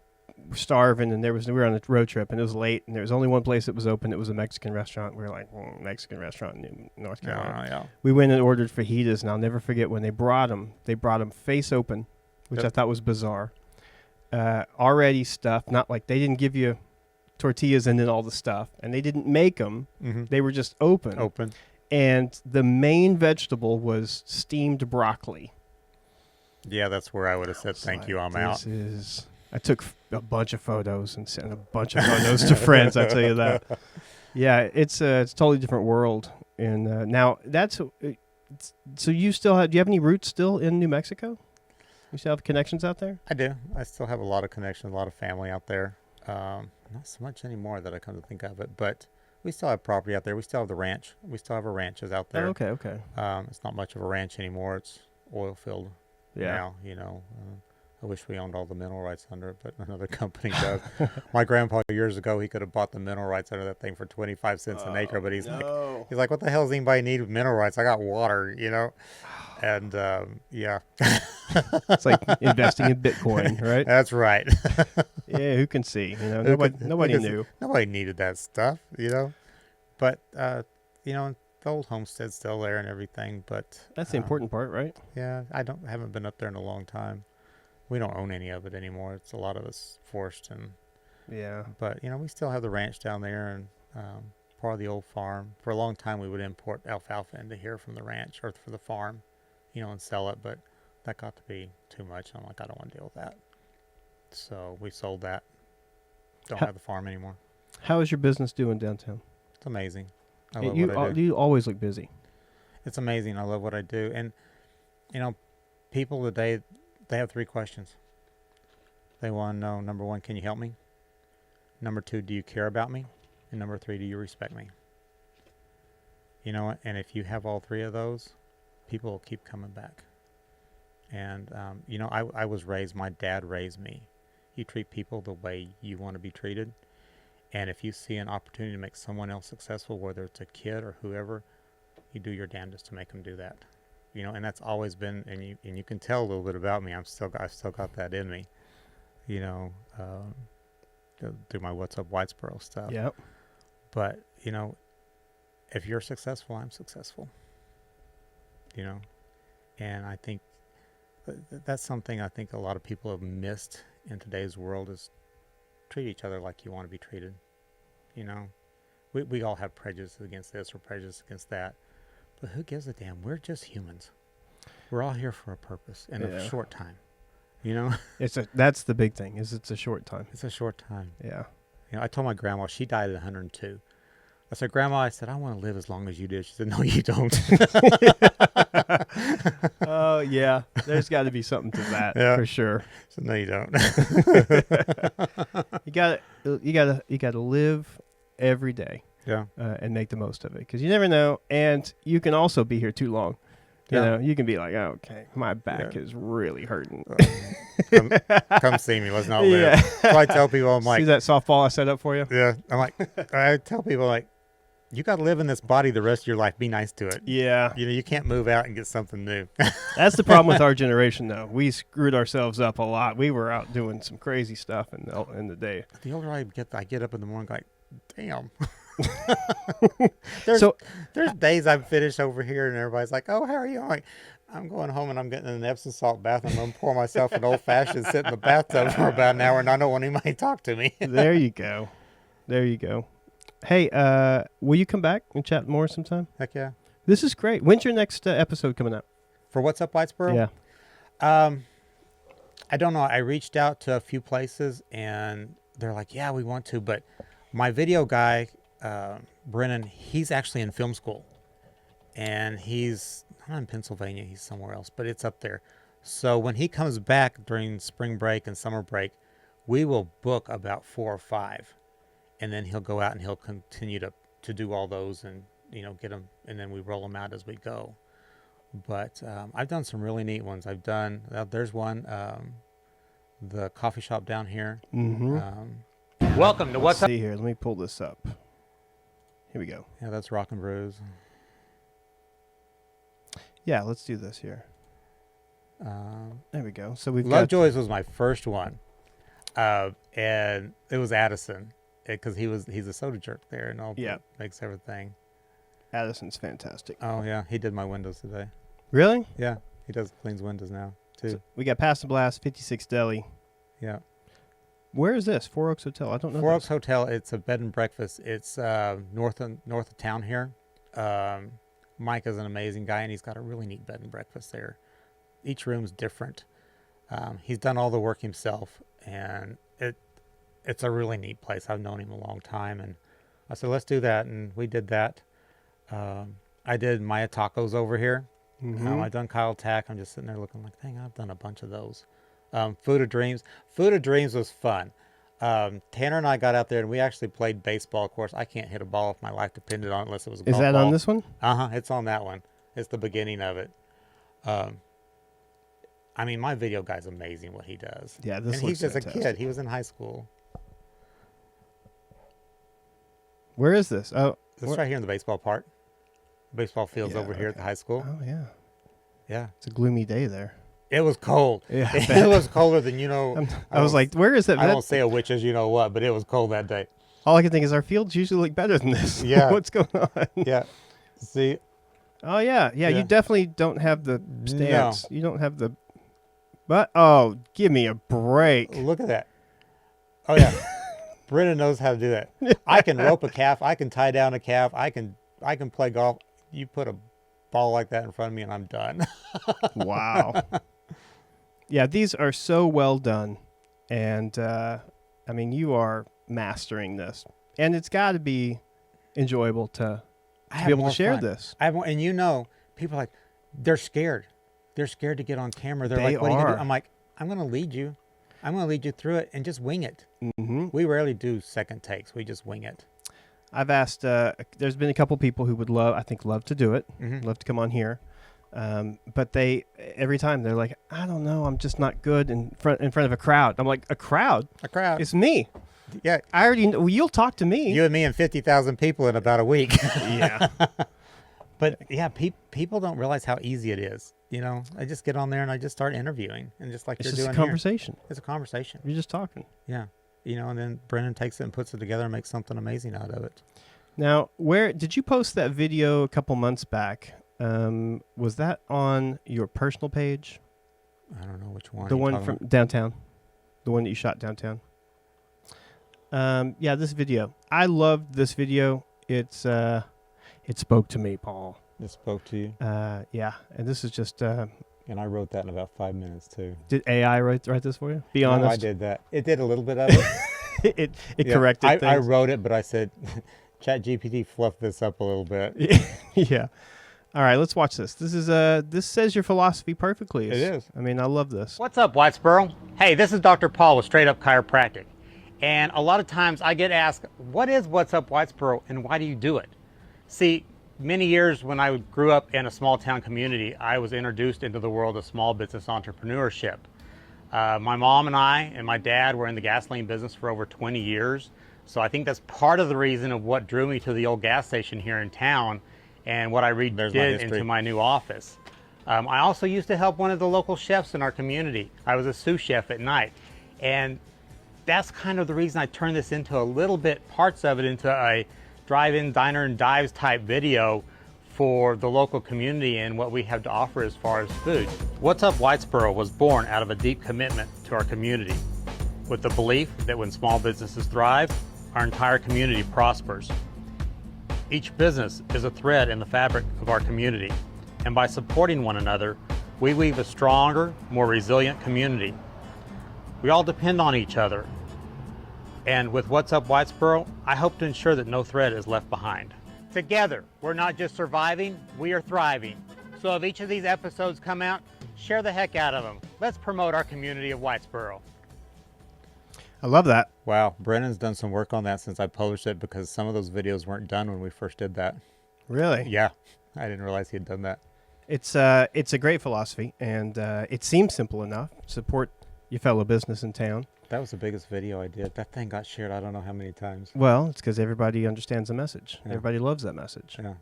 starving, and we were on a road trip, and it was late, and there was only one place that was open. It was a Mexican restaurant. We were like, Mexican restaurant in North Carolina. Yeah. We went and ordered fajitas, and I'll never forget when they brought them. They brought them face open, which I thought was bizarre. Already stuffed, not like they didn't give you tortillas and then all the stuff, and they didn't make them. Mm-hmm. They were just open. And the main vegetable was steamed broccoli. Yeah, that's where I would have said, thank you, I'm out. I took a bunch of photos and sent a bunch of photos to friends, I tell you that. Yeah, it's a totally different world. And now so do you have any roots still in New Mexico? You still have connections out there? I do. I still have a lot of connections, a lot of family out there. Not so much anymore that I come to think of it, but we still have property out there. We still have the ranch. We still have our ranches out there. Oh, okay. It's not much of a ranch anymore. It's oil field now, I wish we owned all the mineral rights under it, but another company does. My grandpa years ago, he could have bought the mineral rights under that thing for 25 cents an acre, but he's like, what the hell does anybody need with mineral rights? I got water, And yeah. It's like investing in Bitcoin, right? That's right. Yeah, who can see? Nobody knew. Nobody needed that stuff, But the old homestead's still there and everything. But that's the important part, right? Yeah, haven't been up there in a long time. We don't own any of it anymore. It's a lot of us forced, and But we still have the ranch down there and part of the old farm. For a long time, we would import alfalfa into here from the ranch or for the farm, and sell it. But that got to be too much. I'm like, I don't want to deal with that. So we sold that. Don't have the farm anymore. How is your business doing downtown? It's amazing. I love what I do. You always look busy. It's amazing. I love what I do. And, people today, they have 3 questions. They want to know, number 1, can you help me? Number 2, do you care about me? And number 3, do you respect me? You know, and if you have all three of those, people will keep coming back. And, you know, I was raised, my dad raised me. You treat people the way you want to be treated. And if you see an opportunity to make someone else successful, whether it's a kid or whoever, you do your damnedest to make them do that. You know, and that's always been, and you can tell a little bit about me. I've still got that in me. You know, through my What's Up Whitesboro stuff. Yep. But you know, if you're successful, I'm successful. You know, and I think that's something I think a lot of people have missed in today's world is treat each other like you want to be treated. You know, we all have prejudice against this or prejudice against that. But who gives a damn? We're just humans. We're all here for a purpose in a short time. You know? That's the big thing, is it's a short time. It's a short time. Yeah. You know, I told my grandma, she died at 102. I said, Grandma, I said, I want to live as long as you do. She said, no, you don't. Oh, yeah. There's got to be something to that for sure. So no, you don't. You gotta live every day. Yeah. And make the most of it, because you never know. And you can also be here too long. You know, you can be like, oh, okay, my back is really hurting. Come see me. Let's not live. Yeah. So I tell people, I'm like, see that softball I set up for you? Yeah. I'm like, I tell people, like, you got to live in this body the rest of your life. Be nice to it. Yeah. You know, you can't move out and get something new. That's the problem with our generation, though. We screwed ourselves up a lot. We were out doing some crazy stuff in the day. The older I get up in the morning, like, damn. There's days I've finished over here and everybody's like, oh, how are you? I'm like, I'm going home and I'm getting an Epsom salt bath and I'm going to pour myself an old fashioned, sit in the bathtub for about an hour, and I don't want anybody to talk to me. There you go. Hey, will you come back and chat more sometime? Heck yeah. This is great. When's your next episode coming out? For What's Up Whitesboro? Yeah. I don't know. I reached out to a few places and they're like, yeah, we want to. But my video guy, Brennan, he's actually in film school. And he's not in Pennsylvania. He's somewhere else, but it's up there. So when he comes back during spring break and summer break, we will book about 4 or 5. And then he'll go out and he'll continue to do all those and, you know, get them. And then we roll them out as we go. But I've done some really neat ones. There's one, the coffee shop down here. Mm-hmm. Welcome to What's Up. See here. Let me pull this up. Here we go. Yeah, that's Rock and Brews. Yeah, let's do this here. There we go. So we've Lovejoy's was my first one. And it was Addison. Because he's a soda jerk there and all. Yeah. Makes everything. Addison's fantastic. Oh yeah, he did my windows today. Really? Yeah, he cleans windows now too. So we got Pass and Blast, 56 Deli. Yeah. Where is this? Four Oaks Hotel. I don't know. Four Oaks Hotel. It's a bed and breakfast. It's north of town here. Mike is an amazing guy and he's got a really neat bed and breakfast there. Each room's different. He's done all the work himself and it's a really neat place. I've known him a long time, and I said, let's do that, and we did that. I did Maya Tacos over here. Mm-hmm. I've done Kyle Tack. I'm just sitting there looking like, dang, I've done a bunch of those. Food of Dreams. Food of Dreams was fun. Tanner and I got out there, and we actually played baseball. Of course, I can't hit a ball if my life depended on it unless it was a golf ball. Is that on this one? Uh-huh. It's on that one. It's the beginning of it. I mean, my video guy's amazing what he does. Yeah, and he's just fantastic. A kid. He was in high school. Where is this? Oh, it's right here in the baseball park. Baseball fields over here at the high school. Oh, yeah. Yeah. It's a gloomy day there. It was cold. Yeah, it was colder than, you know. I was like, where is that? I won't say a witch as you know what, but it was cold that day. All I can think is our fields usually look better than this. Yeah. What's going on? Yeah. See? Oh, yeah. You definitely don't have the stance. No. You don't have the... But, oh, give me a break. Look at that. Oh, yeah. Brennan knows how to do that. I can rope a calf. I can tie down a calf. I can play golf. You put a ball like that in front of me and I'm done. Wow. Yeah, these are so well done. And, I mean, you are mastering this. And it's got to be enjoyable to be able to share this. I have more, and you know, people are like, they're scared. They're scared to get on camera. They're like, what are you going to do? I'm like, I'm going to lead you. I'm going to lead you through it and just wing it. Mm-hmm. We rarely do second takes. We just wing it. I've asked. There's been a couple people who would love to do it, Mm-hmm. love to come on here, but every time they're like, I don't know, I'm just not good in front of a crowd. I'm like, a crowd? A crowd. It's me. Yeah. I already know. Well, you'll talk to me. You and me and 50,000 people in about a week. Yeah. But yeah, people don't realize how easy it is. You know, I just get on there and I just start interviewing, and just like It's you're just doing a here. conversation. It's a conversation. You're just talking. Yeah. You know, and then Brennan takes it and puts it together and makes something amazing out of it. Now, where did you post that video a couple months back? Was that on your personal page? I don't know which one. The you're one talking from about. downtown, the one that you shot downtown. Yeah, this video. I loved this video. It spoke to me, Paul. It spoke to you. Yeah, and this is just. And I wrote that in about 5 minutes too. Did AI write this for you? Be No, honest. I did that. It did a little bit of it. it Yeah, corrected I things. wrote it, but I said, ChatGPT fluffed this up a little bit. Yeah. All right, let's watch this. This says your philosophy perfectly. It is. I mean, I love this. What's up, Whitesboro? Hey, this is Dr. Paul with Straight Up Chiropractic. And a lot of times I get asked, what is What's Up Whitesboro and why do you do it? See, many years when I grew up in a small town community, I was introduced into the world of small business entrepreneurship. My mom and I and my dad were in the gasoline business for over 20 years. So I think that's part of the reason of what drew me to the old gas station here in town and what I There's my redid history. into my new office. I also used to help one of the local chefs in our community. I was a sous chef at night. And that's kind of the reason I turned this into a little bit, parts of it into a drive-in, diner, and dives type video for the local community and what we have to offer as far as food. What's Up Whitesboro was born out of a deep commitment to our community, with the belief that when small businesses thrive, our entire community prospers. Each business is a thread in the fabric of our community, and by supporting one another, we weave a stronger, more resilient community. We all depend on each other, and with What's Up Whitesboro, I hope to ensure that no thread is left behind. Together, we're not just surviving, we are thriving. So if each of these episodes come out, share the heck out of them. Let's promote our community of Whitesboro. I love that. Wow, Brennan's done some work on that since I published it, because some of those videos weren't done when we first did that. Really. Yeah, I didn't realize he had done that. It's a great philosophy, and it seems simple enough. Support your fellow business in town. That was the biggest video I did. That thing got shared I don't know how many times. Well, it's because everybody understands the message. Yeah. Everybody loves that message. Yeah.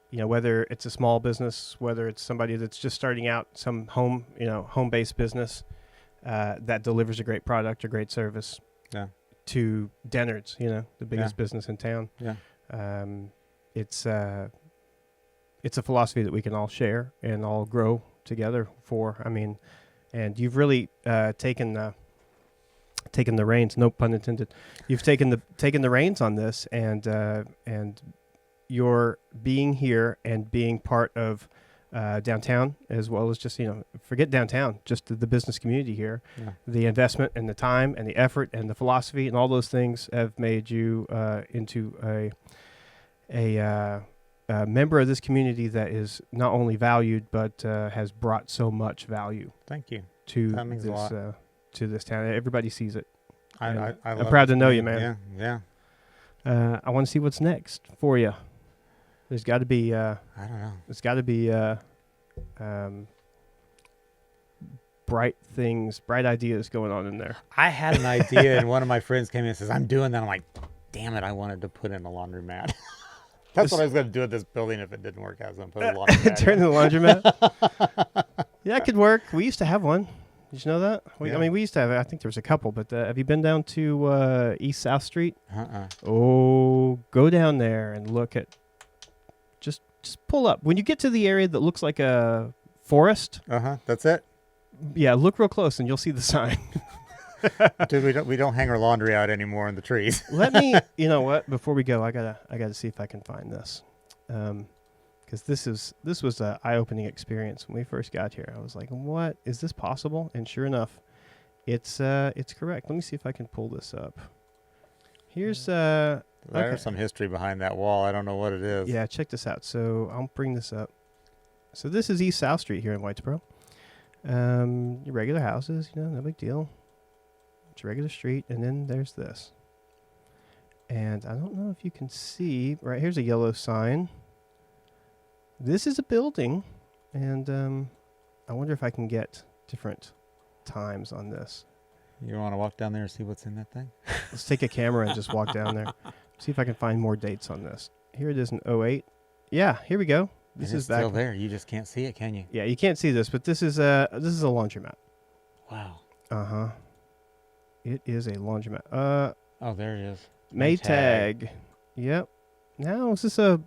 You know, whether it's a small business, whether it's somebody that's just starting out, some home-based business that delivers a great product or great service. Yeah. To Dennard's, the biggest Yeah. business in town. Yeah. It's a philosophy that we can all share and all grow together for. I mean, and you've really taken the reins. No pun intended. You've taken the reins on this, and you're being here and being part of downtown, as well as just forget downtown, just the business community here. Yeah. The investment and the time and the effort and the philosophy and all those things have made you into a member of this community that is not only valued but has brought so much value Thank you. to That means a lot. to this town. Everybody sees it. I I'm love proud this to know thing. you, man. Yeah, yeah. I want to see what's next for you. There's got to be. I don't know. It's got to be bright things, bright ideas going on in there. I had an idea, and one of my friends came in and says, I'm doing that. I'm like, damn it, I wanted to put in a laundromat. That's what I was going to do at this building if it didn't work. I was going to put a laundromat Turn in. the laundromat. Yeah, it could work. We used to have one. Did you know that? Yeah. I mean, we used to have. I think there was a couple, but have you been down to East South Street? Uh-uh. Oh, go down there and look at. Just pull up when you get to the area that looks like a forest. Uh-huh. That's it. Yeah, look real close and you'll see the sign. Dude, we don't hang our laundry out anymore in the trees. Let me. You know what? Before we go, I gotta see if I can find this, because this was an eye-opening experience when we first got here. I was like, "What is this possible?" And sure enough, it's correct. Let me see if I can pull this up. Here's There's okay. some history behind that wall. I don't know what it is. Yeah, check this out. So I'll bring this up. So this is East South Street here in Whitesboro. Your regular houses, no big deal. It's a regular street, and then there's this. And I don't know if you can see. Right here's a yellow sign. This is a building, and I wonder if I can get different times on this. You want to walk down there and see what's in that thing? Let's take a camera and just walk down there. See if I can find more dates on this. Here it is in 08. Yeah, here we go. This is still back there. You just can't see it, can you? Yeah, you can't see this, but this is a laundromat. Wow. Uh-huh. It is a laundromat. Oh, there it is. Maytag. Yep. Now is this a?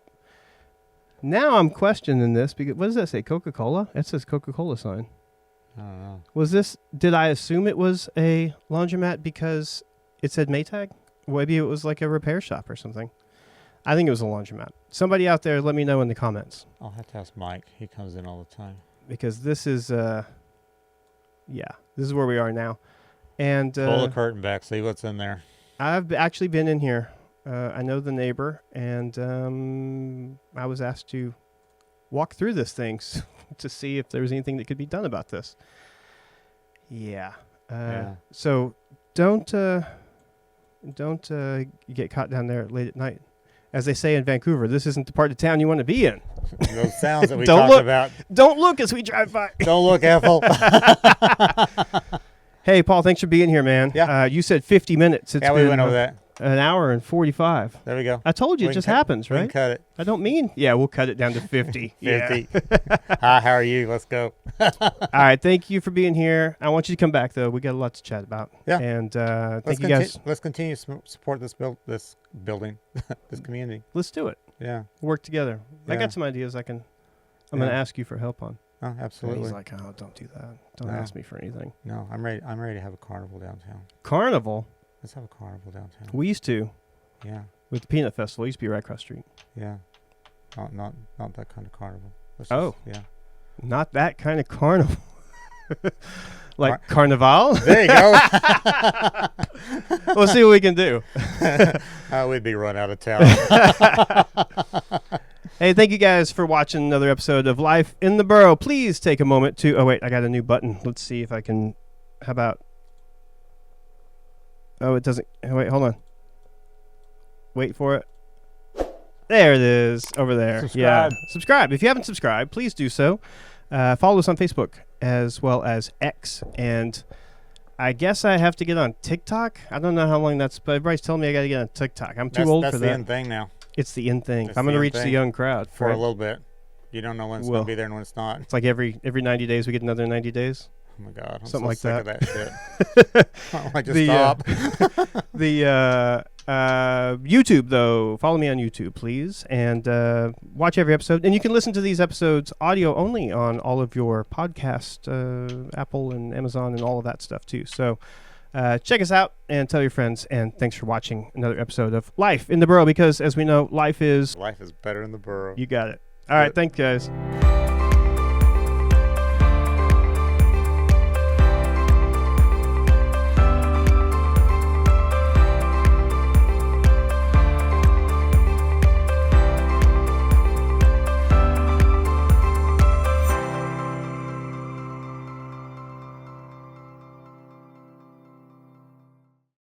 Now I'm questioning this because what does that say? Coca-Cola? It says Coca-Cola sign. I don't know. Was this? Did I assume it was a laundromat because it said Maytag? Maybe it was like a repair shop or something. I think it was a laundromat. Somebody out there, let me know in the comments I'll have to ask Mike. He comes in all the time. because this is yeah, this is where we are now, and Pull the curtain back. See what's in there. I've actually been in here. I know the neighbor, and I was asked to walk through this thing to see if there was anything that could be done about this. Yeah. Yeah. So don't get caught down there late at night. As they say in Vancouver, this isn't the part of town you want to be in. Those sounds that we Don't talked look. about. Don't look as we drive by. Don't look, Ethel. Hey, Paul, thanks for being here, man. Yeah. You said 50 minutes. It's Yeah, we been, went over that. An hour and 45. There we go. I told you We it can just cut- happens, We can right? cut it. I don't mean. Yeah, we'll cut it down to 50. 50. Yeah. Hi, how are you? Let's go. All right. Thank you for being here. I want you to come back, though. We got a lot to chat about. Yeah. And thank you guys. Let's continue to support this building, this community. Let's do it. Yeah. Work together. I Yeah. got some ideas I'm going to Yeah. ask you for help on. Oh, And absolutely. he's like, oh, don't do that. Don't No. ask me for anything. No, I'm ready. I'm ready to have a carnival downtown. Carnival. Let's have a carnival downtown. We used to Yeah. with the Peanut Festival. It used to be right across the street. Yeah. Not that kind of carnival. Let's Oh. Yeah. Not that kind of carnival. Like Car- Carnival. There you go. We'll see what we can do. We'd be run out of town. Hey, thank you guys for watching another episode of Life in the Borough. Please take a moment to... Oh, wait, I got a new button. Let's see if I can... How about... Oh, it doesn't... Oh, wait, hold on. Wait for it. There it is, over there. Subscribe. Yeah, subscribe. If you haven't subscribed, please do so. Follow us on Facebook as well as X. And I guess I have to get on TikTok. I don't know how long that's... But everybody's telling me I got to get on TikTok. I'm too old for That's the that. end thing now. It's the in thing. It's I'm the going to in reach the thing. young crowd. For right? a little bit. You don't know when it's Well. going to be there and when it's not. It's like every 90 days we get another 90 days. Oh my God. I'm Something so like sick that. of that shit. I just stop. The YouTube, though, follow me on YouTube, please, and watch every episode. And you can listen to these episodes audio only on all of your podcast, Apple and Amazon and all of that stuff, too. So check us out and tell your friends. And thanks for watching another episode of Life in the Borough, because, as we know, life is... Life is better in the borough. You got it. All right, thanks, guys.